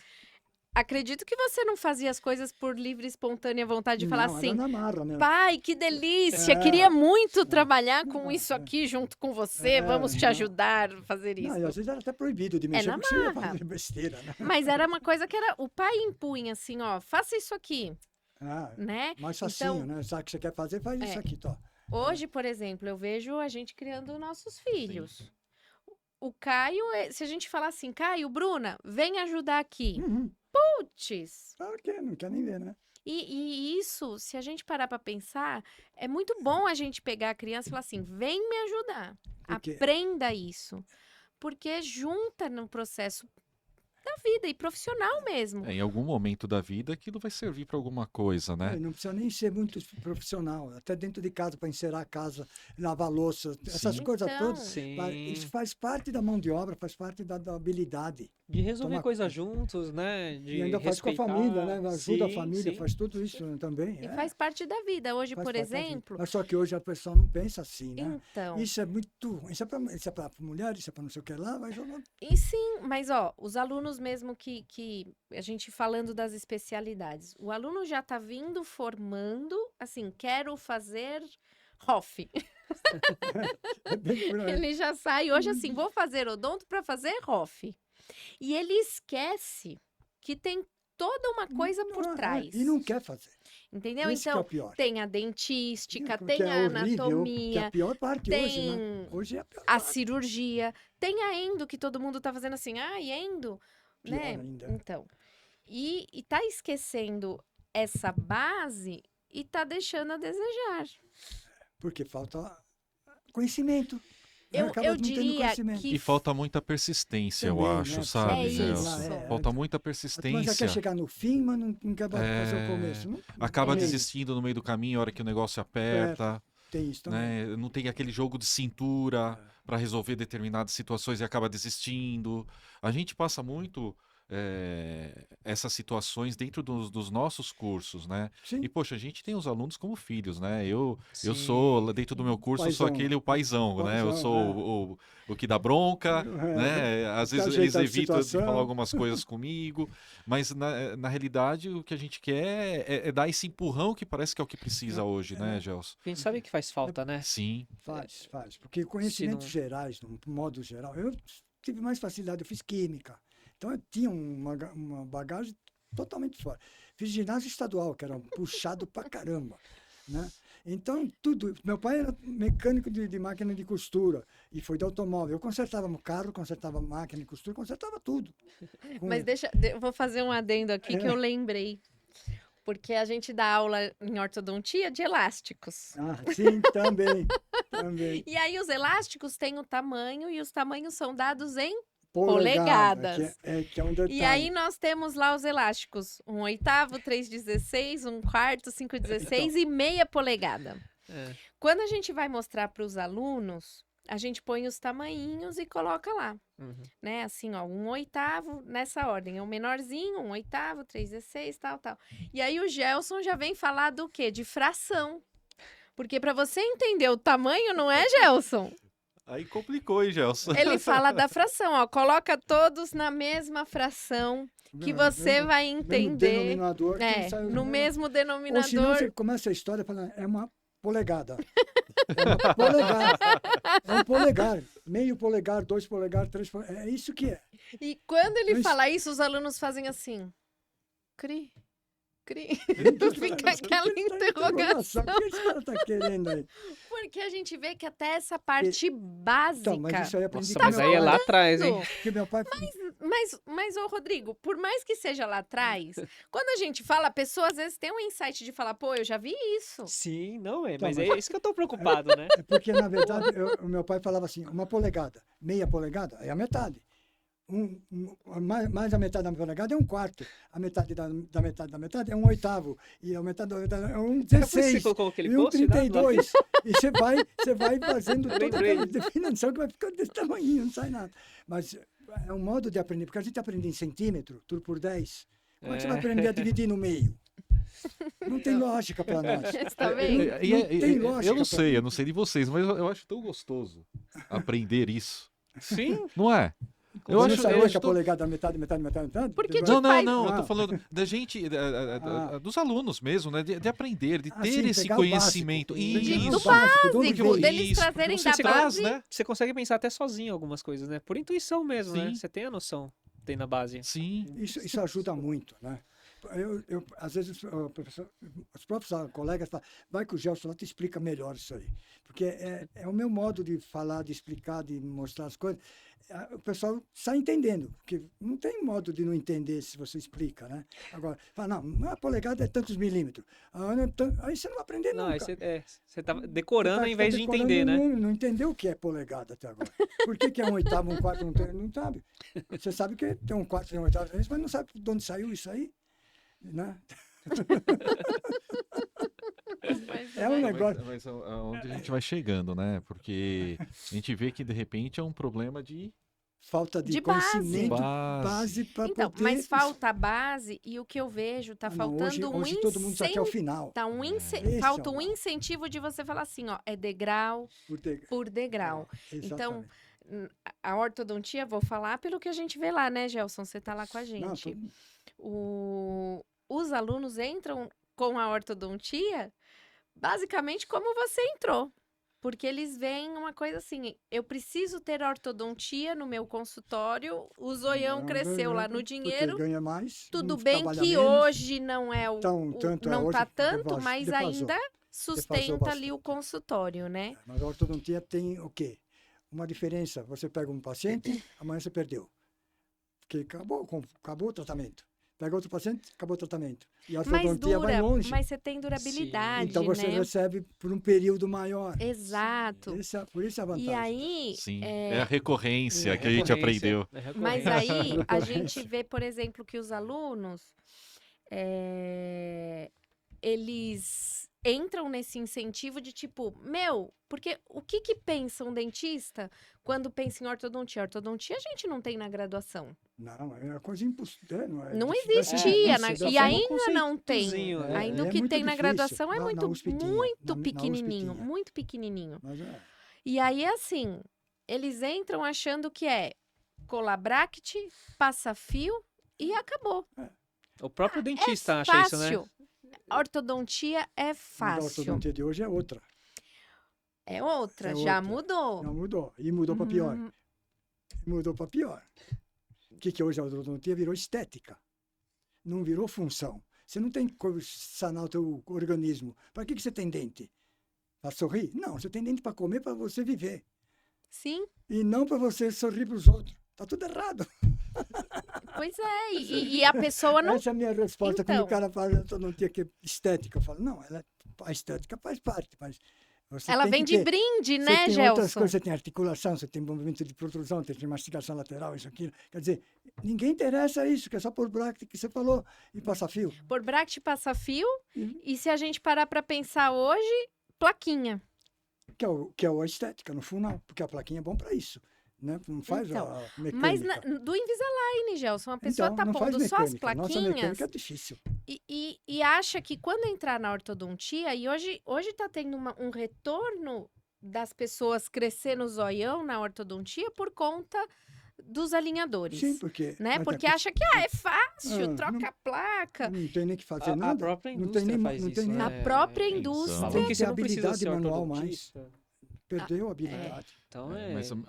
acredito que você não fazia as coisas por livre e espontânea vontade de falar Não, assim. era na marra mesmo. Pai, que delícia! É. Queria muito trabalhar com isso é. aqui junto com você. É, Vamos te não. ajudar a fazer Não, isso. e às vezes era até proibido de mexer, na porque você ia marra. fazer besteira, né? Mas era uma coisa que era o pai impunha assim, ó, faça isso aqui, Ah, né? mais facinho, Então, né? Sabe o que você quer fazer? Faz isso aqui, tá? hoje, por exemplo, eu vejo a gente criando nossos filhos. O Caio, se a gente falar assim, Caio, Bruna, vem ajudar aqui. Uhum. Putz! Claro que não quer nem ver, né? E isso, se a gente parar pra pensar, é muito bom a gente pegar a criança e falar assim, vem me ajudar. Por quê? Aprenda isso. Porque junta no processo da vida e profissional mesmo. Em algum momento da vida aquilo vai servir para alguma coisa, né? Não precisa nem ser muito profissional, até dentro de casa, para encerar a casa, lavar louça, essas Sim. coisas Então, todas. Sim. Isso faz parte da mão de obra, faz parte da habilidade. De resolver Toma- coisas juntos, né? De E ainda faz com a respeitar. família, né? Ajuda a Sim, família, sim. faz tudo isso também. E é. faz parte da vida. Hoje, Faz por parte da vida. exemplo, Mas só que hoje a pessoa não pensa assim, né? então, Isso é muito. Isso é para mulher, isso é para não sei o que lá, vai jogar. e sim, mas ó, os alunos mesmo que a gente falando das especialidades, o aluno já tá vindo formando, assim, quero fazer ROF. É bem por aí. Ele já sai hoje assim, vou fazer odonto para fazer ROF. E ele esquece que tem toda uma coisa por trás. E não quer fazer. Entendeu? Esse que é Então, o pior. tem a dentística, Porque tem é a horrível, que é anatomia, a pior parte hoje, né? tem Hoje é a pior a parte. cirurgia, tem a endo, que todo mundo tá fazendo assim, endo, Pior né? ainda. Então, e tá esquecendo essa base e tá deixando a desejar. Porque falta conhecimento. né? Eu Acaba não tendo diria conhecimento. que E falta muita persistência, eu Também, acho, né? sabe, É Gelson? isso. Falta muita A turma já persistência. quer chegar no fim, mas não quer fazer É, o começo. Não Acaba tem- desistindo no meio do caminho, a hora que o negócio aperta, Tem isso também. né? Não tem aquele jogo de cintura para resolver determinadas situações e acaba desistindo. A gente passa muito essas situações dentro dos nossos cursos, né? Sim. E, poxa, a gente tem os alunos como filhos, né? Eu Sim. sou, lá dentro do meu curso, eu sou Paizão. aquele o paizão, né? Eu Paizão, sou o que dá bronca, né? Às vezes eles ajeitar a evitam de situação. falar algumas coisas comigo, mas na realidade o que a gente quer é dar esse empurrão que parece que é o que precisa hoje, né, Gelson? A gente sabe que faz falta, né? Sim, Faz. Porque conhecimentos não- gerais, no modo geral, eu tive mais facilidade, eu fiz química. Então eu tinha uma bagagem totalmente fora. Fiz ginásio estadual, que era um puxado pra caramba, né? Então, tudo. Meu pai era mecânico de máquina de costura e foi de automóvel. Eu consertava o carro, consertava máquina de costura, consertava tudo. Com Mas ele. eu vou fazer um adendo aqui que eu lembrei. Porque a gente dá aula em ortodontia de elásticos. Ah, sim, também. Também. E aí os elásticos têm o tamanho e os tamanhos são dados em Polegada, Polegadas. que é um detalhe. E aí nós temos lá os elásticos, 1/8, 3/16, 1/4, 5/16 e meia polegada. É. Quando a gente vai mostrar para os alunos, a gente põe os tamanhinhos e coloca lá, Uhum. né? Assim, ó, 1/8 nessa ordem. É o menorzinho, 1/8, 3/16, tal, tal. E aí o Gelson já vem falar do quê? De fração. Porque para você entender o tamanho, não é, Gelson? Aí complicou, hein, Gelson? Ele fala da fração, ó. Coloca todos na mesma fração que você vai Mesmo entender. denominador. que sai No mesmo Ou senão denominador. você começa a história falando, é uma polegada. É uma polegada. É um polegar. Meio polegar, 2 polegar, 3 polegar. É isso que é. E quando ele Mas- fala isso, os alunos fazem assim. Cri, cri. Então, Fica aquela interrogação. O que esse cara está querendo aí? Porque a gente vê que até essa parte básica. Então, mas isso aí eu aprendi Nossa, com mas meu aí é pai. lá atrás, hein? Porque meu pai... Mas, ô Rodrigo, por mais que seja lá atrás, quando a gente fala, a pessoa às vezes tem um insight de falar, pô, eu já vi isso. Sim, não é. Então, Mas mas- é isso que eu tô preocupado, né? É porque, na verdade, o meu pai falava assim, uma polegada, meia polegada é a metade. Mais a metade da polegada é 1/4. A metade da metade da metade é 1/8. E a metade da metade é Por isso que 1/16. você colocou aquele E post, né? 1/32. E você vai fazendo toda Lembrei. aquela definição que vai ficando desse tamanho, não sai nada. Mas é um modo de aprender, porque a gente aprende em centímetro, tudo por 10. Como é que você vai aprender a dividir no meio? Não tem lógica para nós. Você tá vendo? Não tem lógica Eu não pra- sei, eu não sei de vocês, mas eu acho tão gostoso aprender isso. Sim. Não é? Eu Você acho, não eu saiu acho que a tão- polegada metade, metade, metade, metade? Porque Vai- de Não, não, faz- não, eu Ah. tô falando da gente, dos alunos mesmo, né? De aprender, de Ah, ter sim, esse pegar o conhecimento. básico. Pegar Do o básico, do básico, nível. deles Isso, trazerem você da traz, base. né? Você consegue pensar até sozinho algumas coisas, né? Por intuição mesmo, né? Sim. Você tem a noção, tem na base. Sim. Isso ajuda muito, né? Às vezes, os próprios colegas falam, vai que o Gelson lá te explica melhor isso aí. Porque é o meu modo de falar, de explicar, de mostrar as coisas. O pessoal sai entendendo, porque não tem modo de não entender se você explica, né? Agora, fala, não, a polegada é tantos milímetros. Aí você não vai aprender Não, aí nunca. você tá decorando ao Tá invés de decorando, entender, né? Não entendeu o que é polegada até agora. Por que é 1/8, 1/4, não sabe? Você sabe que tem 1/4 e 1/8, mas não sabe de onde saiu isso aí, né? É um negócio. Mas aonde a gente vai chegando, né? Porque a gente vê que de repente é um problema de Falta de De base. conhecimento, base. base para Então, poder... mas falta a base e o que eu vejo, tá Ah, não, faltando hoje todo mundo está aqui ao final. tá Esse falta é o um mal. incentivo de você falar assim, ó, é degrau Por ter... por degrau. Exatamente. A ortodontia, vou falar pelo que a gente vê lá, né, Gelson? Você tá lá com a Não, gente. Os alunos entram com a ortodontia basicamente como você entrou. Porque eles veem uma coisa assim, eu preciso ter ortodontia no meu consultório, o zoião cresceu lá no dinheiro, Porque ganha mais, tudo não bem trabalha que menos. hoje não é o, Então, tanto é não hoje tá que tanto, mas defasou. ainda sustenta bastante. ali o consultório, né? Mas a ortodontia tem o quê? Uma diferença. Você pega um paciente, amanhã você perdeu. Porque acabou o tratamento. Pega outro paciente, acabou o tratamento. E a Mas ortodontia vai dura, longe. mas você tem durabilidade, Então você né? recebe por um período maior. Exato. Por isso é a vantagem. E aí, Sim, é a recorrência que a gente Recorrência, aprendeu. é mas recorrência. aí a Recorrência. gente vê, por exemplo, que os alunos eles entram nesse incentivo de tipo, porque o que pensa um dentista quando pensa em ortodontia? Ortodontia a gente não tem na graduação. Não, é uma coisa impossível. Não difícil. existia, não, e você dá ainda não tem. conceitozinho, né? Ainda o É que muito tem na difícil. graduação é Na muito, USP tinha, muito na USP pequenininho, tinha. muito pequenininho. Mas E aí, assim, eles entram achando que é colabract, passa-fio e acabou. O próprio dentista É acha isso, né? fácil. Ortodontia é a fácil. ortodontia de hoje é outra. É outra, É já outra. mudou. Não mudou. E mudou para pior. Hum, Mudou para pior. O que hoje a ortodontia virou estética. Não virou função. Você não tem como sanar o teu organismo. Para que você tem dente? Para sorrir? Não, você tem dente para comer, para você viver. Sim, E não para você sorrir para os outros. Tá tudo errado. pois é. E a pessoa não. Essa é a minha resposta Então. quando o cara fala ortodontia que é estética. Eu falo, não, a estética faz parte, mas você Ela tem vem que de ter. brinde, Você né, tem outras Gelson? coisas, você tem articulação, você tem movimento de protrusão, você tem mastigação lateral, isso, aquilo. Quer dizer, ninguém interessa isso, que é só por bracket que você falou e passar fio. Por bract passa-fio. Uhum. E se a gente parar para pensar hoje, plaquinha. que é a estética, no final, porque a plaquinha é bom para isso, né? Não faz Então, a mecânica. Mas do Invisalign, Gelson, a pessoa Então, tá não faz pondo só as mecânica. Nossa plaquinhas mecânica é difícil. e acha que quando entrar na ortodontia, e hoje tá tendo um retorno das pessoas crescer no zoião na ortodontia por conta dos alinhadores. Sim, porque... Né? mas Porque é- acha que é fácil, Ah, troca a placa. não tem nem que fazer A nada. própria não tem indústria nem, faz não isso, tem nem, Na né? própria Então, indústria. Falam Tem que que você ter não precisa habilidade ser manual mais. ortodontista. Perdeu a habilidade. Então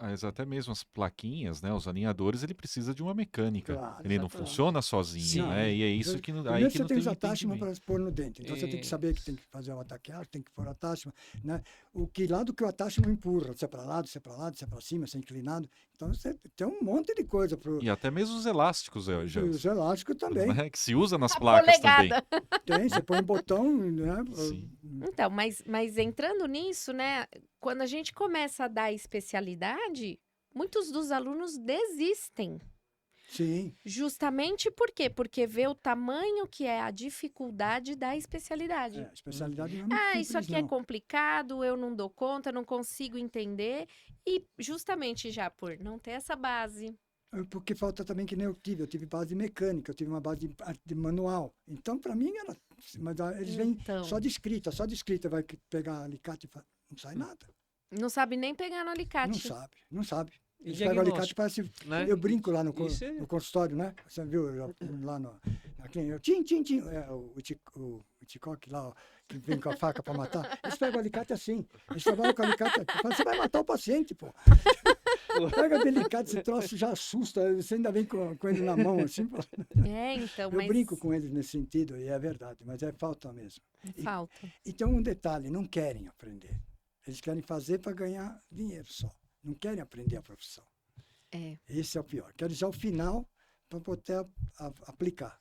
Mas até mesmo as plaquinhas, né? Os alinhadores, ele precisa de uma mecânica. Claro, ele não exatamente. funciona sozinho, Sim. né? E é isso que não, aí Primeiro que você não tem tem os attachments entendimento. para pôr no dente. Então você tem que E- saber que tem que fazer o ataquear, tem que pôr o attachment, né? O que lado que o attachment empurra, se é para lado, se é para lado, se é para cima, se é inclinado. Então você tem um monte de coisa para E até mesmo os elásticos, os elásticos também. né? Que se usa nas A placas também. polegada. Tem, você põe um botão, né? Sim. Então, mas entrando nisso, né? Quando a gente começa a dar especialidade, muitos dos alunos desistem. Sim, Justamente por quê? Porque vê o tamanho que é a dificuldade da especialidade. a especialidade não é muito Ah, simples, isso aqui não. é complicado, eu não dou conta, não consigo entender. E justamente já por não ter essa base. Porque falta também que nem eu tive base mecânica, eu tive uma base de manual. Então, para mim, era. Mas eles vêm Então, só de escrita, vai pegar alicate e não sai nada. não sabe nem pegar no alicate. Não sabe. E Eles pegam o alicate, diagnóstico, parece. né? Eu brinco lá no Isso é- no consultório, né? Você viu lá na clínica? Eu, tim, tim, tim. O Hitchcock lá, ó, que vem com a faca para matar. Eles pegam o alicate assim. Eles trabalham com o alicate aqui. Fala, você vai matar o paciente, pô. Pega delicado, esse troço já assusta. Você ainda vem com ele na mão, assim. Pô. Então, Eu mas brinco com eles nesse sentido, e é verdade, mas é falta mesmo. falta. Então, um detalhe: não querem aprender. Eles querem fazer para ganhar dinheiro só. Não querem aprender a profissão. É. Esse é o pior. Querem já o final para poder aplicar.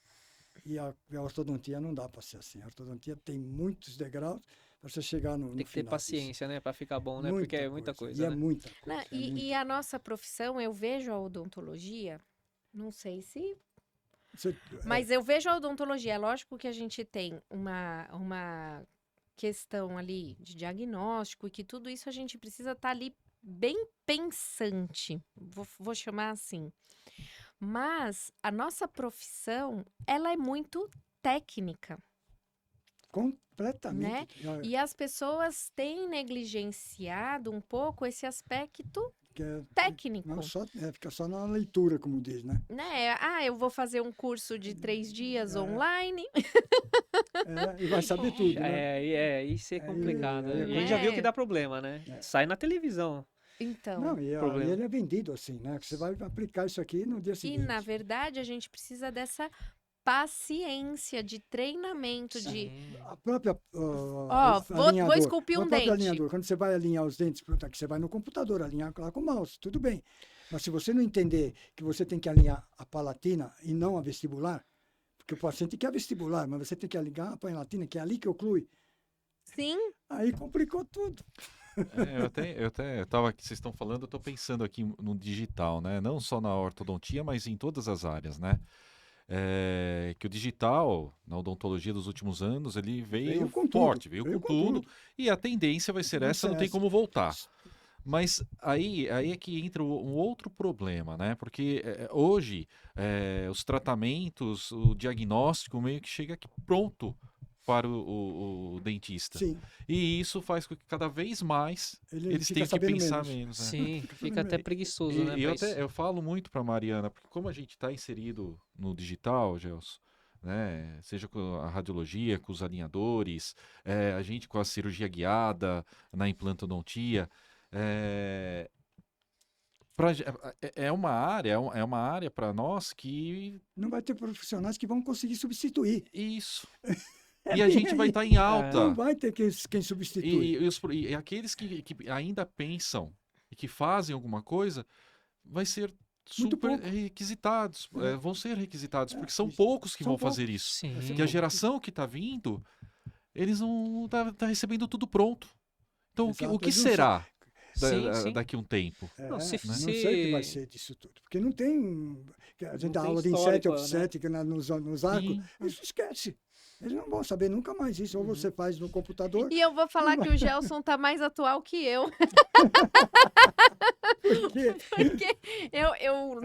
E a ortodontia não dá para ser assim. A ortodontia tem muitos degraus para você chegar no Tem que ter final disso. paciência, né? Pra ficar bom, né? Porque é muita E coisa, é né? muita coisa. Né, e a nossa profissão, eu vejo a odontologia, não sei se. Você- Mas eu vejo a odontologia. É lógico que a gente tem uma questão ali de diagnóstico e que tudo isso a gente precisa estar ali bem pensante. Vou chamar assim. Mas a nossa profissão, ela é muito técnica. completamente. E as pessoas têm negligenciado um pouco esse aspecto Que é- técnico. não só, fica só na leitura, como diz, né? Né? Ah, eu vou fazer um curso de 3 dias É. online. E vai saber tudo, né? Isso é complicado. é, E a gente já viu é. que dá problema, né? É. Sai na televisão. Então, Não, e problema. ele é vendido assim, né? Que você vai aplicar isso aqui no dia e seguinte. na verdade a gente precisa dessa paciência de treinamento, de A própria. vou alinhador, esculpir um o próprio dente. alinhador, quando você vai alinhar os dentes, que você vai no computador alinhar lá com o mouse, tudo bem. Mas se você não entender que você tem que alinhar a palatina e não a vestibular, porque o paciente quer vestibular, mas você tem que alinhar a palatina, que é ali que oclui, Sim, aí complicou tudo. Eu até tava aqui, vocês estão falando, eu estou pensando aqui no digital, né? Não só na ortodontia, mas em todas as áreas, né? Que o digital, na odontologia dos últimos anos, ele veio com tudo, forte, veio com tudo, e a tendência vai ser Vai essa, ser não tem essa. como voltar. Mas aí é que entra um outro problema, né? Porque hoje os tratamentos, o diagnóstico meio que chega aqui pronto para o dentista. Sim, E isso faz com que cada vez mais ele eles fica tenham que sabendo pensar menos. menos. Né? Sim, fica até preguiçoso, E, né? e eu, pra isso. eu falo muito para Mariana, porque como a gente está inserido no digital, Gelson, né? Seja com a radiologia, com os alinhadores, a gente com a cirurgia guiada na implantodontia, é uma área para nós que Não vai ter profissionais que vão conseguir substituir. isso. E a gente vai estar em alta. Não vai ter quem substitui. E aqueles que ainda pensam e que fazem alguma coisa, vai ser Muito super pouco. requisitados, vão ser requisitados, porque são isso. poucos que São vão fazer isso. Sim. Que a geração que está vindo, eles não tá recebendo tudo pronto. Então, Exato, o que eles não será Sim, sim. daqui a um tempo? Não, se- Não se- sei o que vai ser disso tudo. Porque não tem. A gente Não dá tem aula de histórico, inset, obstétrica nos arcos, Sim. isso esquece. Eles não vão saber nunca mais isso. Ou você faz no computador, E eu vou falar que o Gelson tá mais atual que eu. porque Porque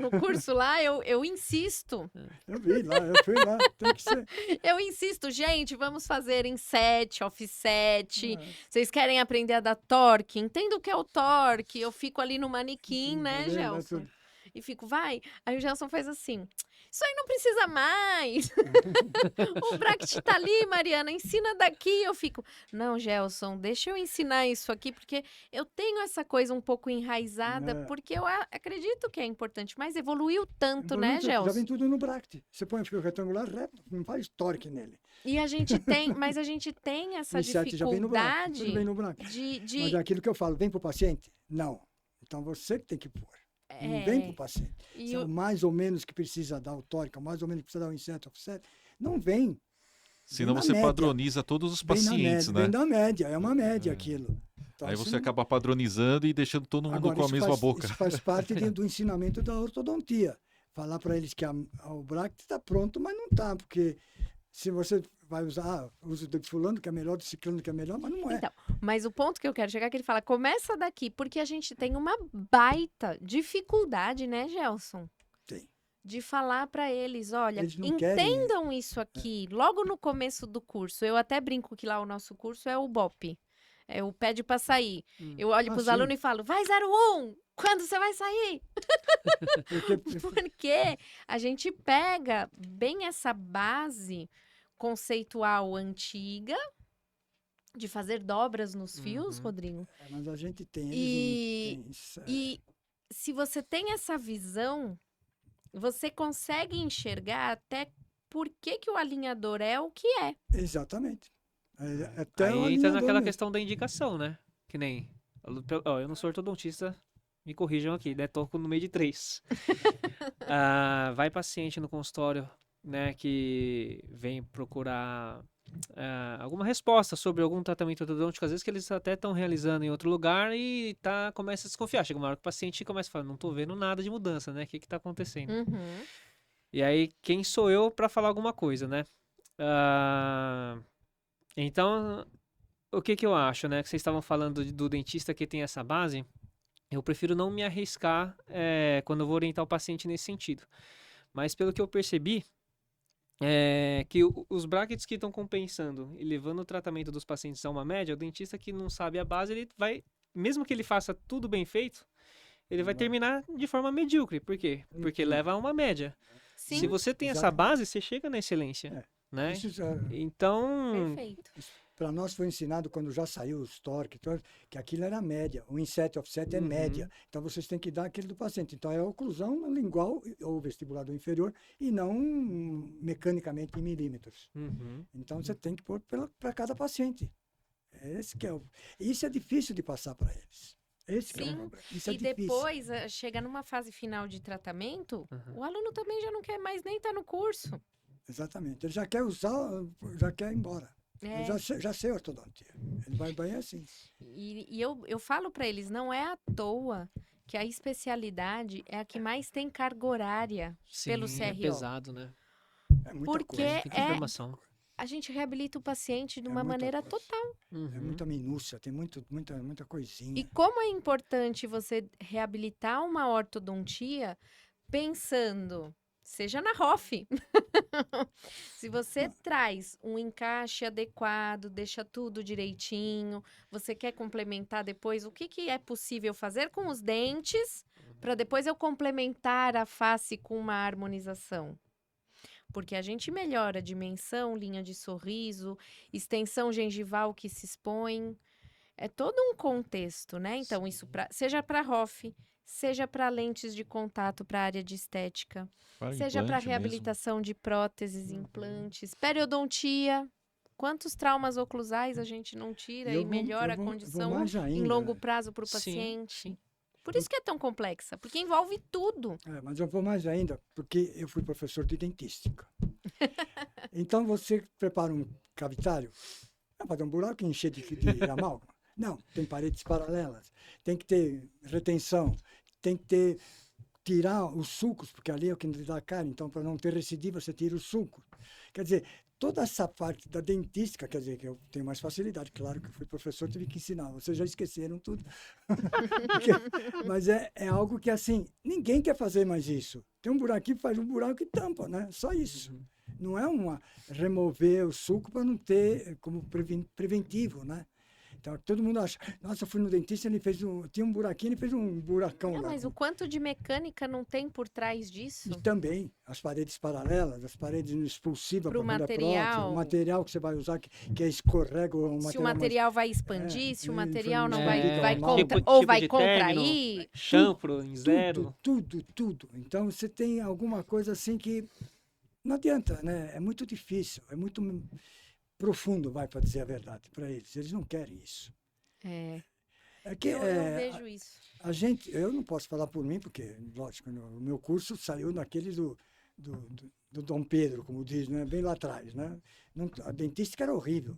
no curso lá, eu insisto. eu vi lá, eu fui lá, tem que ser. Eu insisto, gente, vamos fazer em set, offset. Vocês querem aprender a dar torque? Entenda o que é o torque. Eu fico ali no manequim, né, Entendeu? Gelson? E fico, vai. Aí o Gelson faz assim. Isso aí não precisa mais. O bracket tá ali, Mariana. Ensina daqui. Eu fico, não, Gelson, deixa eu ensinar isso aqui, porque eu tenho essa coisa um pouco enraizada, É. porque eu acredito que é importante, mas evoluiu tanto, Bonito, né, Já Gelson? vem tudo no bracket. Você põe o fio retangular reto, não faz torque nele. E a gente tem, mas a gente tem essa O inset já vem no bracket. dificuldade Tudo vem no bracket. de Mas é aquilo que eu falo, vem para o paciente? Não. Então você que tem que pôr. Não vem para o paciente. e Se é o- o mais ou menos que precisa dar o torque, ou mais ou menos que precisa dar o inset offset, não vem. Senão na você média. padroniza todos os Vem na pacientes, média, né? Vem da média, é uma média aquilo. Então, Aí isso você não- acaba padronizando e deixando todo mundo Agora, com a isso mesma faz, boca. Isso faz parte do ensinamento da ortodontia. Falar para eles que o bracket está pronto, mas não está, porque se você vai usar, usa do fulano que é melhor, do ciclano que é melhor, mas não é. Então, mas o ponto que eu quero chegar é que ele fala, começa daqui, porque a gente tem uma baita dificuldade, né, Gelson? Tem. De falar para eles, olha, Eles não querem. entendam isso aqui, logo no começo do curso. Eu até brinco que lá o nosso curso é o BOP, é o pede para sair. Eu olho Ah, para os sim. alunos e falo, vai 01, quando você vai sair? Porque Porque a gente pega bem essa base conceitual antiga de fazer dobras nos fios, Uhum. Rodrigo. mas a gente tem. E- Eles não têm isso, E se você tem essa visão, você consegue enxergar até por que, que o alinhador é o que é. Exatamente. Até Aí o entra alinhador naquela mesmo. questão da indicação, né? Que nem. Ó, eu não sou ortodontista, me corrijam aqui, né? Tô no meio de 3. Vai paciente no consultório, né? Que vem procurar alguma resposta sobre algum tratamento ortodôntico, às vezes que eles até estão realizando em outro lugar e começa a desconfiar. Chega uma hora que o paciente começa a falar, não tô vendo nada de mudança, né? O que que tá acontecendo? Uhum. E aí, quem sou eu para falar alguma coisa, né? Então, o que que eu acho, né? Que vocês estavam falando do dentista que tem essa base. Eu prefiro não me arriscar quando eu vou orientar o paciente nesse sentido. Mas pelo que eu percebi, que os brackets que estão compensando e levando o tratamento dos pacientes a uma média, o dentista que não sabe a base, ele vai, mesmo que ele faça tudo bem feito, ele vai terminar de forma medíocre. Por quê? Porque leva a uma média. Sim, Se você tem essa exatamente. base, você chega na excelência, É. né? Isso já, Então, perfeito. para nós foi ensinado quando já saiu os torque, que aquilo era média. O inset offset é Uhum. média. Então vocês têm que dar aquele do paciente. Então é a oclusão lingual ou vestibulador inferior e não mecanicamente em milímetros. uhum, Então você tem que pôr para cada paciente. Esse que é isso é difícil de passar para eles. Esse que é o Sim. problema. Isso é E difícil. depois, chega numa fase final de tratamento, Uhum. o aluno também já não quer mais nem estar no curso. Exatamente. Ele já quer usar, já quer ir embora. É. Eu já sei ortodontia. Ele vai bem assim. E eu falo para eles, não é à toa que a especialidade é a que mais tem carga horária pelo sim, é CRO. pesado, né? É muita Porque coisa. Tem informação. A gente reabilita o paciente de É uma muita maneira coisa. total. É Uhum. muita minúcia, tem muita coisinha. E como é importante você reabilitar uma ortodontia pensando, seja na ROF. Se você traz um encaixe adequado, deixa tudo direitinho, você quer complementar depois, o que, que é possível fazer com os dentes para depois eu complementar a face com uma harmonização? Porque a gente melhora a dimensão, linha de sorriso, extensão gengival que se expõe. É todo um contexto, né? Então, isso seja para ROF, seja para lentes de contato para área de estética, Para seja para implante mesmo. reabilitação de próteses, Uhum. implantes, periodontia. Quantos traumas oclusais a gente não tira e melhora a vou condição mais em ainda. longo prazo para o Sim, paciente? sim. Por isso que é tão complexa, porque envolve tudo. Mas eu vou mais ainda, porque eu fui professor de dentística. Então você prepara um cavitário, vai fazer um buraco e encher de amálgama. Não, tem paredes paralelas, tem que ter retenção, tem que ter tirar os sulcos, porque ali é o que dá a cara, então para não ter recidiva você tira os sulcos. Quer dizer, toda essa parte da dentística, quer dizer, que eu tenho mais facilidade, claro que eu fui professor, tive que ensinar, vocês já esqueceram tudo. Mas é algo que, assim, ninguém quer fazer mais isso. Tem um buraquinho, faz um buraco e tampa, né? Só isso. Não é remover o suco para não ter como preventivo, né? Então, todo mundo acha, nossa, eu fui no dentista, ele tinha um buraquinho, ele fez um buracão lá. Mas o quanto de mecânica não tem por trás disso? E também as paredes paralelas, as paredes expulsivas Pro para material. o material que você vai usar, que escorrega o material. Se o material vai expandir, se o material não vai tipo vai de contrair. Champro em zero. Tudo. Então, você tem alguma coisa assim que não adianta, né? É muito difícil, é muito profundo, para dizer a verdade, para eles. Eles não querem isso. É que, Eu não vejo isso. Eu não posso falar por mim, porque, lógico, o meu curso saiu daquele do Dom Pedro, como diz, né? Bem lá atrás, né? A dentística era horrível.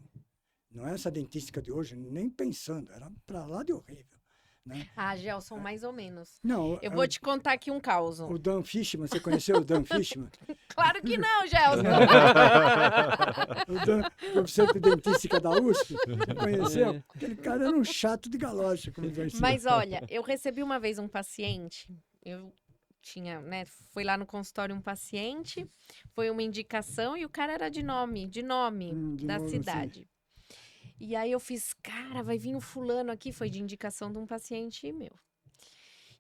Não é essa dentística de hoje, nem pensando, era para lá de horrível. Né? Gelson, mais ou menos. Não, eu vou te contar aqui um caos. O Dan Fishman, você conheceu o Dan Fishman? Claro que não, Gelson. O Dan, professor de dentística da USP, você conheceu? Aquele cara era um chato de galocha. Mas olha, eu recebi uma vez um paciente, fui lá no consultório um paciente, foi uma indicação e o cara era de nome da cidade. Sim. E aí eu fiz, cara, vai vir um fulano aqui, foi de indicação de um paciente meu.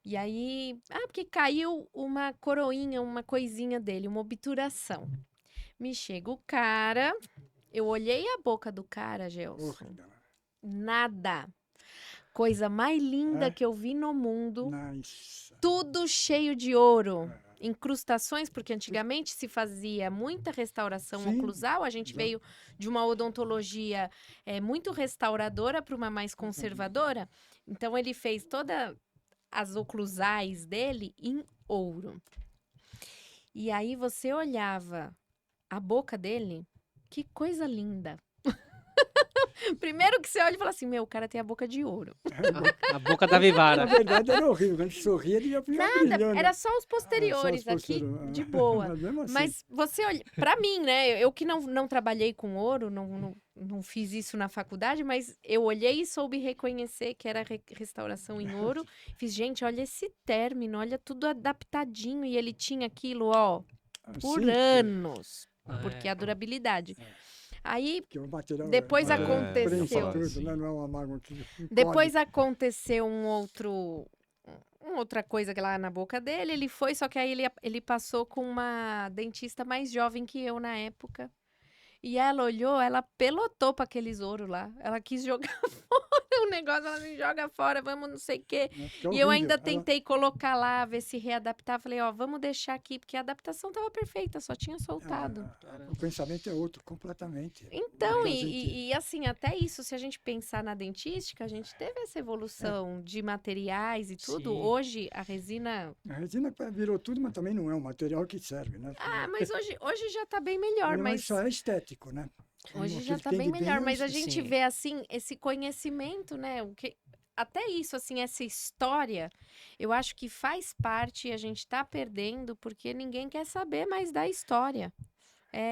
E aí, porque caiu uma coroinha, uma coisinha dele, uma obturação. Me chega o cara, eu olhei a boca do cara, Gelson. Nada. Coisa mais linda que eu vi no mundo. Nice. Tudo cheio de ouro. Incrustações, porque antigamente se fazia muita restauração oclusal, a gente veio de uma odontologia muito restauradora para uma mais conservadora, então ele fez todas as oclusais dele em ouro. E aí você olhava a boca dele, que coisa linda. Primeiro que você olha e fala assim, o cara tem a boca de ouro. A boca da Vivara. Na verdade era horrível, quando sorria ele ia brilhando. Era só os posteriores aqui, de boa. Mas você olha, pra mim, né, eu que não trabalhei com ouro, não fiz isso na faculdade, mas eu olhei e soube reconhecer que era restauração em ouro. Fiz, gente, olha esse término, olha tudo adaptadinho. E ele tinha aquilo, por anos, porque a durabilidha. Aí, depois aconteceu. Depois aconteceu outra coisa lá na boca dele. Ele foi, só que aí ele passou com uma dentista mais jovem que eu na época. E ela olhou, ela pelotou para aqueles ouro lá. Ela quis jogar fora o negócio, ela me joga fora, vamos não sei o quê. E eu ainda tentei colocar lá, ver se readaptar. Falei, vamos deixar aqui, porque a adaptação estava perfeita, só tinha soltado. O pensamento é outro, completamente. Então, e assim, até isso, se a gente pensar na dentística, a gente teve essa evolução de materiais e tudo. Sim. Hoje, a resina... A resina virou tudo, mas também não é um material que serve, né? Mas hoje já está bem melhor, mas... Só é estético, né? Hoje já está bem melhor, mas a gente vê, assim, esse conhecimento, né? Até isso, assim, essa história, eu acho que faz parte e a gente tá perdendo porque ninguém quer saber mais da história.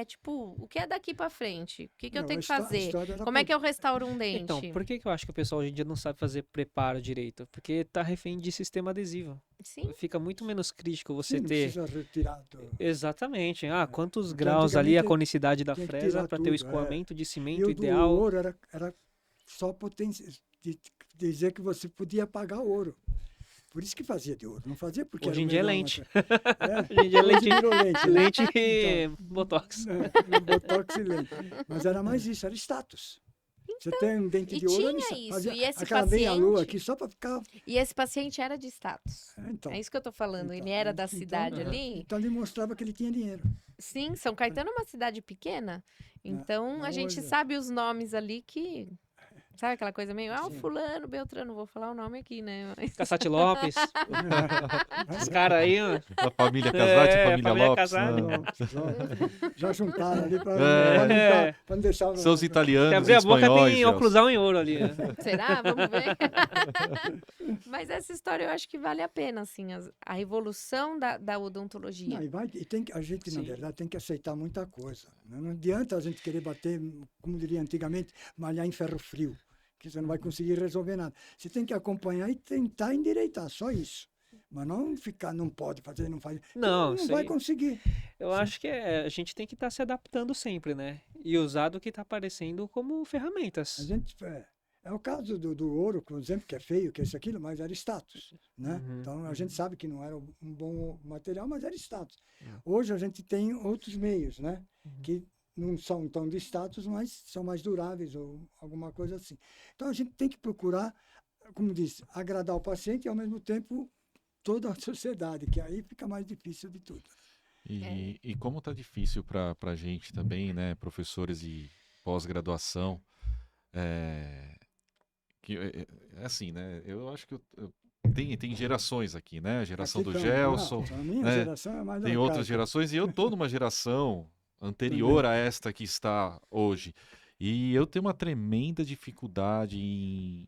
Tipo, o que é daqui pra frente? O que eu tenho que fazer? Como é que eu restauro um dente? Então, por que eu acho que o pessoal hoje em dia não sabe fazer preparo direito? Porque tá refém de sistema adesivo. Sim. Fica muito menos crítico você não ter... precisa retirar Exatamente. Quantos graus ali a conicidade da fresa para ter o escoamento de cimento ideal? O ouro era só dizer que você podia pagar ouro. Por isso que fazia de ouro, não fazia porque hoje em dia é lente. Hoje em dia é lente. Lente e botox. Botox e lente. Mas era mais isso, era status. Você tem um dente de ouro, fazia e esse aquela meia-lua aqui só para ficar... E esse paciente era de status. É isso que eu tô falando, ele era da cidade ali. Então ele mostrava que ele tinha dinheiro. Sim, São Caetano é uma cidade pequena, então a gente sabe os nomes ali que... Sabe aquela coisa meio, o Sim. fulano, Beltrano, não vou falar o nome aqui, né? Mas... Cassati Lopes, os caras aí, ó. A família Casati, É, a família família Lopes. Casati. né? Já juntaram ali para É. não deixar... São os italianos Se e abrir a boca espanhóis. tem Gelson. oclusão em ouro ali. Né? Será? Vamos ver. Mas essa história eu acho que vale a pena, assim, a evolução da odontologia. Não, a gente, na Sim. verdade, tem que aceitar muita coisa. Não adianta a gente querer bater, como diria antigamente, malhar em ferro frio, que você não vai conseguir resolver nada. Você tem que acompanhar e tentar endireitar, só isso. Mas não ficar, não pode fazer, não faz. Não, Não isso vai aí- conseguir. Eu acho que a gente tem que estar se adaptando sempre, né? E usar do que está aparecendo como A ferramentas. gente, é o caso do ouro, por exemplo, que é feio, que é isso, aquilo, mas era status, né? Uhum, Então, a gente sabe que não era um bom material, mas era status. Uhum. Hoje, a gente tem outros meios, né? Uhum. Que não são tão de status, mas são mais duráveis ou alguma coisa assim. Então, a gente tem que procurar, como disse, agradar o paciente e, ao mesmo tempo, toda a sociedade, que aí fica mais difícil de tudo. E como tá difícil para a gente também, né, professores de pós-graduação, é assim, né, eu acho que tem gerações aqui, né, a geração Aqui do tá- Gelson, não, a minha né, geração é mais tem outras arcaica. gerações, e eu tô numa geração anterior a esta que está hoje. E eu tenho uma tremenda dificuldade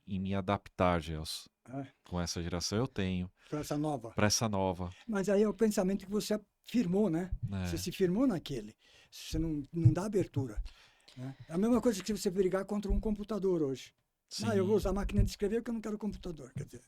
em me adaptar, Gelson. É. Com essa geração eu tenho, Para essa nova. para essa nova. Mas aí é o pensamento que você firmou, né? Né? Você se firmou naquele. Você não dá abertura. Né? É a mesma coisa que você brigar contra um computador hoje. Sim. Eu vou usar a máquina de escrever porque eu não quero computador. Quer dizer,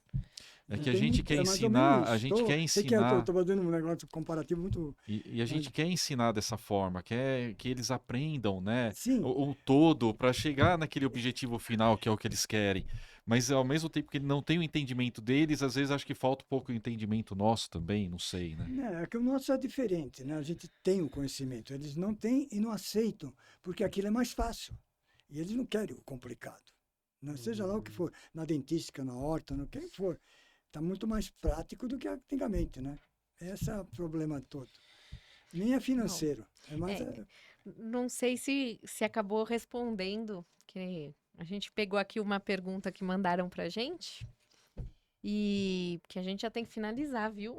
É não que a tem gente muito- quer é mais ou ensinar, menos a isso. gente quer Sei que eu ensinar, tô fazendo um negócio comparativo muito... e a gente quer ensinar dessa forma, quer que eles aprendam, né, Sim, o todo para chegar naquele objetivo final que é o que eles querem. Mas ao mesmo tempo que ele não tem o entendimento deles, às vezes acho que falta um pouco o entendimento nosso também, não sei, né? é que o nosso é diferente, né? A gente tem o conhecimento. Eles não têm e não aceitam, porque aquilo é mais fácil. E eles não querem o complicado. Né? Seja lá o que for, na dentística, na horta, no que for. Está muito mais prático do que antigamente, né? Esse é o problema todo. Nem é financeiro. É mais... Não sei se acabou respondendo, que a gente pegou aqui uma pergunta que mandaram pra gente e que a gente já tem que finalizar, viu?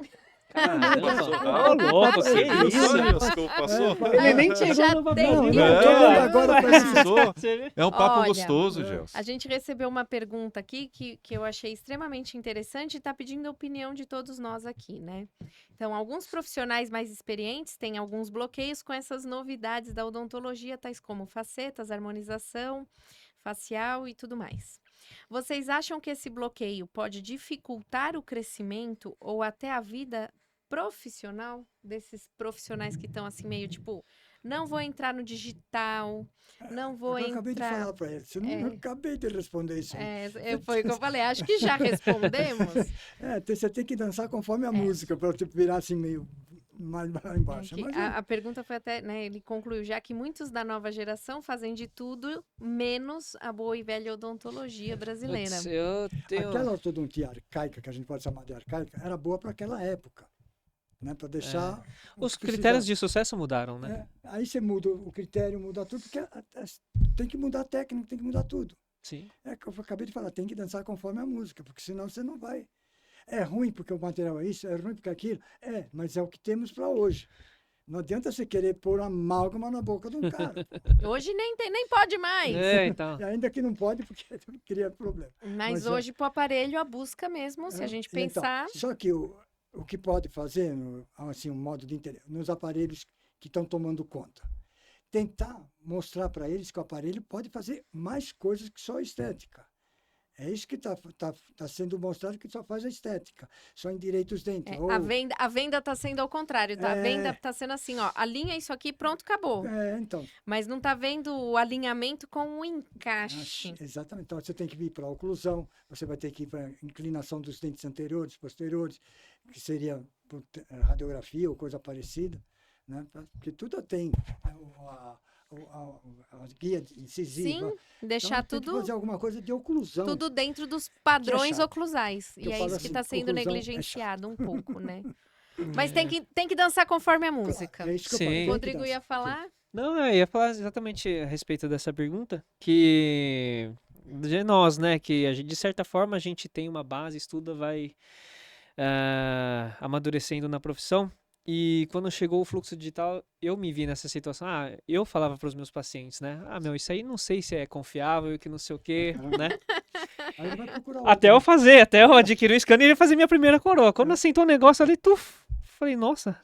Caramba, ô louco, que isso? Passou? Ele nem Já chegou no tem. papel. Não, ainda. eu tô vendo agora pra esse... Passou. Você vê? É um papo Olha, gostoso, é. Gelson. A gente recebeu uma pergunta aqui que eu achei extremamente interessante e está pedindo a opinião de todos nós aqui, né? Então, alguns profissionais mais experientes têm alguns bloqueios com essas novidades da odontologia, tais como facetas, harmonização facial e tudo mais. Vocês acham que esse bloqueio pode dificultar o crescimento ou até a vida profissional desses profissionais que estão assim meio tipo, não vou entrar no digital, não vou Eu acabei de falar entrar... para ele. Eu acabei de responder isso. Aí. Foi o que eu falei, acho que já respondemos. Você tem que dançar conforme a música, para você virar assim meio mais lá embaixo. Que Mas a pergunta foi até, né, ele concluiu já que muitos da nova geração fazem de tudo menos a boa e velha odontologia brasileira. Putz, eu tenho... aquela ortodontia arcaica, que a gente pode chamar de arcaica, era boa para aquela época. Né, para deixar... Os critérios de sucesso mudaram, né? Aí você muda o critério, muda tudo, porque tem que mudar a técnica, tem que mudar tudo. Sim. É que eu acabei de falar, tem que dançar conforme a música, porque senão você não vai... É ruim porque o material é isso, é ruim porque aquilo. Mas é o que temos para hoje. Não adianta você querer pôr amálgama na boca de um cara. Hoje nem pode mais. Então. E ainda que não pode, porque cria problema. Mas Mas hoje, pro aparelho, a busca mesmo, se a gente Então, pensar... só que o que pode fazer, assim, um modo de entender, nos aparelhos que estão tomando conta, tentar mostrar para eles que o aparelho pode fazer mais coisas que só a estética. É isso que está sendo mostrado, que só faz a estética, só endireita os dentes. A venda está sendo ao contrário, tá? A venda está sendo assim, ó, alinha isso aqui, pronto, acabou. Então. Mas não está vendo o alinhamento com o encaixe. Exatamente. Então, você tem que vir para a oclusão, você vai ter que ir para a inclinação dos dentes anteriores, posteriores, que seria por radiografia ou coisa parecida, né? Porque tudo tem a guia incisiva. Sim, deixar então, tem tudo... que fazer alguma coisa de oclusão. Tudo dentro dos padrões chato. oclusais. Que eu E é falo isso que assim, está sendo oclusão é negligenciado um pouco, né? Mas tem que dançar conforme a música. Claro, é isso que eu Sim. falo, O tem que Rodrigo dançar. ia falar? Não, eu ia falar exatamente a respeito dessa pergunta, que de nós, né? Que a gente, de certa forma a gente tem uma base, estuda, vai amadurecendo na profissão. E quando chegou o fluxo digital, eu me vi nessa situação. Eu falava para os meus pacientes, né? Isso aí não sei se é confiável, que não sei o quê, né? Aí ele vai procurar Até outro, até eu adquirir o scanner e ia fazer minha primeira coroa. Quando assentou o negócio ali, falei, nossa.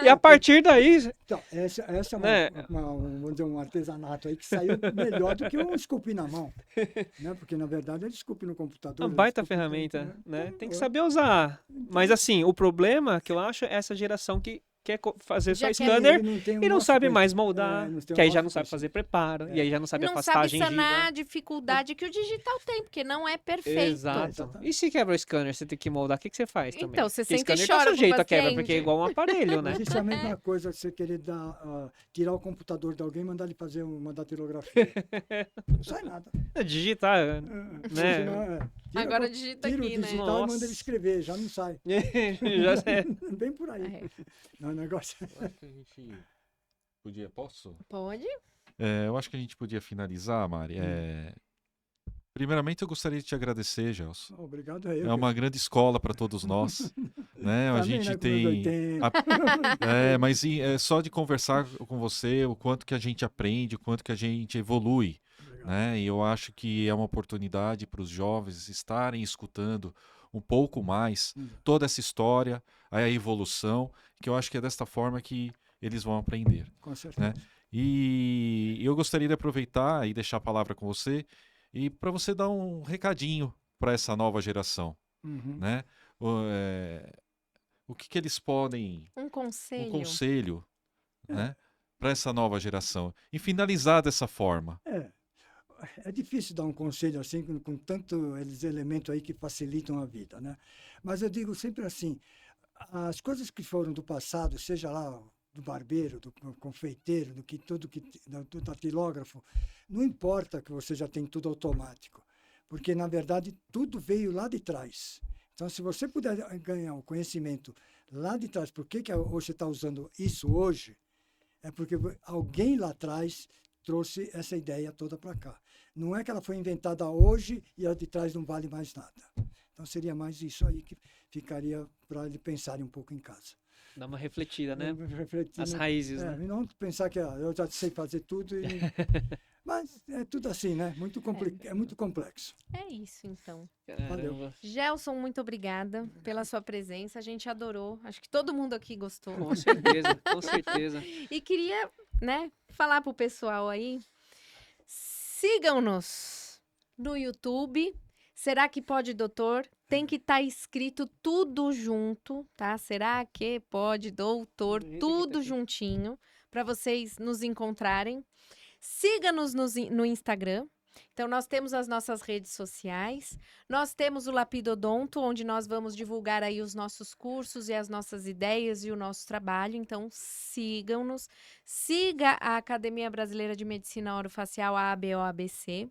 E a partir daí, Então, essa é né? vamos dizer, um artesanato aí que saiu melhor do que o esculpir na mão. Né? Porque, na verdade, ele esculpe no computador. Uma ele baita esculpe ferramenta, né? Então, Tem que saber usar. Mas assim, o problema que eu acho é essa geração que quer fazer Já só quer- scanner ele não tem o e não nosso sabe mais conhecimento. moldar, Não tem o que aí já nosso não sabe conhecimento. fazer preparo, e aí já não sabe a Não sabe pastagem sanar a gengiva. dificuldade que o digital tem, porque não é perfeito. Exato. Exatamente. E se quebra o scanner, você tem que moldar, o que você faz também? Então, você Porque senta e scanner chora tá pro sujeito a quebra, porque é paciente. igual um aparelho, né? Mas isso é a mesma coisa que você querer tirar o computador de alguém e mandar ele fazer uma datilografia. Não sai nada. Digitar, né? Agora digita tira aqui, o né? digital e manda Nossa. ele escrever, já não sai. Já é. Bem por aí. É. Não, o negócio Eu acho que a gente podia, posso? Pode? Eu acho que a gente podia finalizar, Mari. Primeiramente, eu gostaria de te agradecer, Gelson. Obrigado a eu. É uma grande escola para todos nós, né? A Também, gente né, com tem, meus 80. mas só de conversar com você, o quanto que a gente aprende, o quanto que a gente evolui, Obrigado. né? E eu acho que é uma oportunidade para os jovens estarem escutando um pouco mais toda essa história, a evolução, que eu acho que é desta forma que eles vão aprender. Com certeza. E eu gostaria de aproveitar e deixar a palavra com você e para você dar um recadinho para essa nova geração, Uhum. né? O que eles podem, Um conselho. um conselho, né, para essa nova geração e finalizar dessa forma. É difícil dar um conselho assim, com tantos elementos aí que facilitam a vida, né? Mas eu digo sempre assim, as coisas que foram do passado, seja lá do barbeiro, do confeiteiro, do datilógrafo, não importa que você já tem tudo automático, porque, na verdade, tudo veio lá de trás. Então, se você puder ganhar o conhecimento lá de trás, por que você está usando isso hoje, é porque alguém lá atrás trouxe essa ideia toda para cá. Não é que ela foi inventada hoje e a de trás não vale mais nada. Então, seria mais isso aí que ficaria para ele pensarem um pouco em casa. Dá uma refletida, né? Refletir, As raízes, né? E não pensar que eu já sei fazer tudo. Mas é tudo assim, né? É muito complexo. É isso, então. Caramba. Gelson, muito obrigada pela sua presença. A gente adorou. Acho que todo mundo aqui gostou. Com certeza, com certeza. E queria, né, falar pro pessoal aí, sigam-nos no YouTube. Será que pode, doutor? Tem que estar escrito tudo junto, tá? Será que pode, doutor? Tudo juntinho, para vocês nos encontrarem. Siga-nos no Instagram. Então, nós temos as nossas redes sociais. Nós temos o Lapidodonto, onde nós vamos divulgar aí os nossos cursos e as nossas ideias e o nosso trabalho. Então, sigam-nos. Siga a Academia Brasileira de Medicina Orofacial, a ABOABC,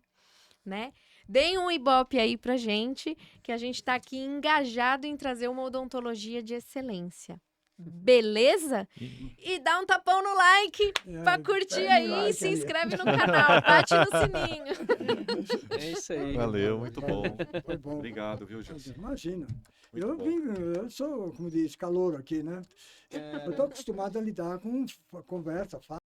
né? Deem um ibope aí pra gente, que a gente tá aqui engajado em trazer uma odontologia de excelência. Beleza? E dá um tapão no like pra curtir aí e se inscreve no canal, bate no sininho. É isso aí. Valeu, muito bom. Foi bom. Obrigado, viu, Gelson? Imagina. Muito bom. Eu sou, como diz, calouro aqui, né? Eu estou acostumado a lidar com conversa,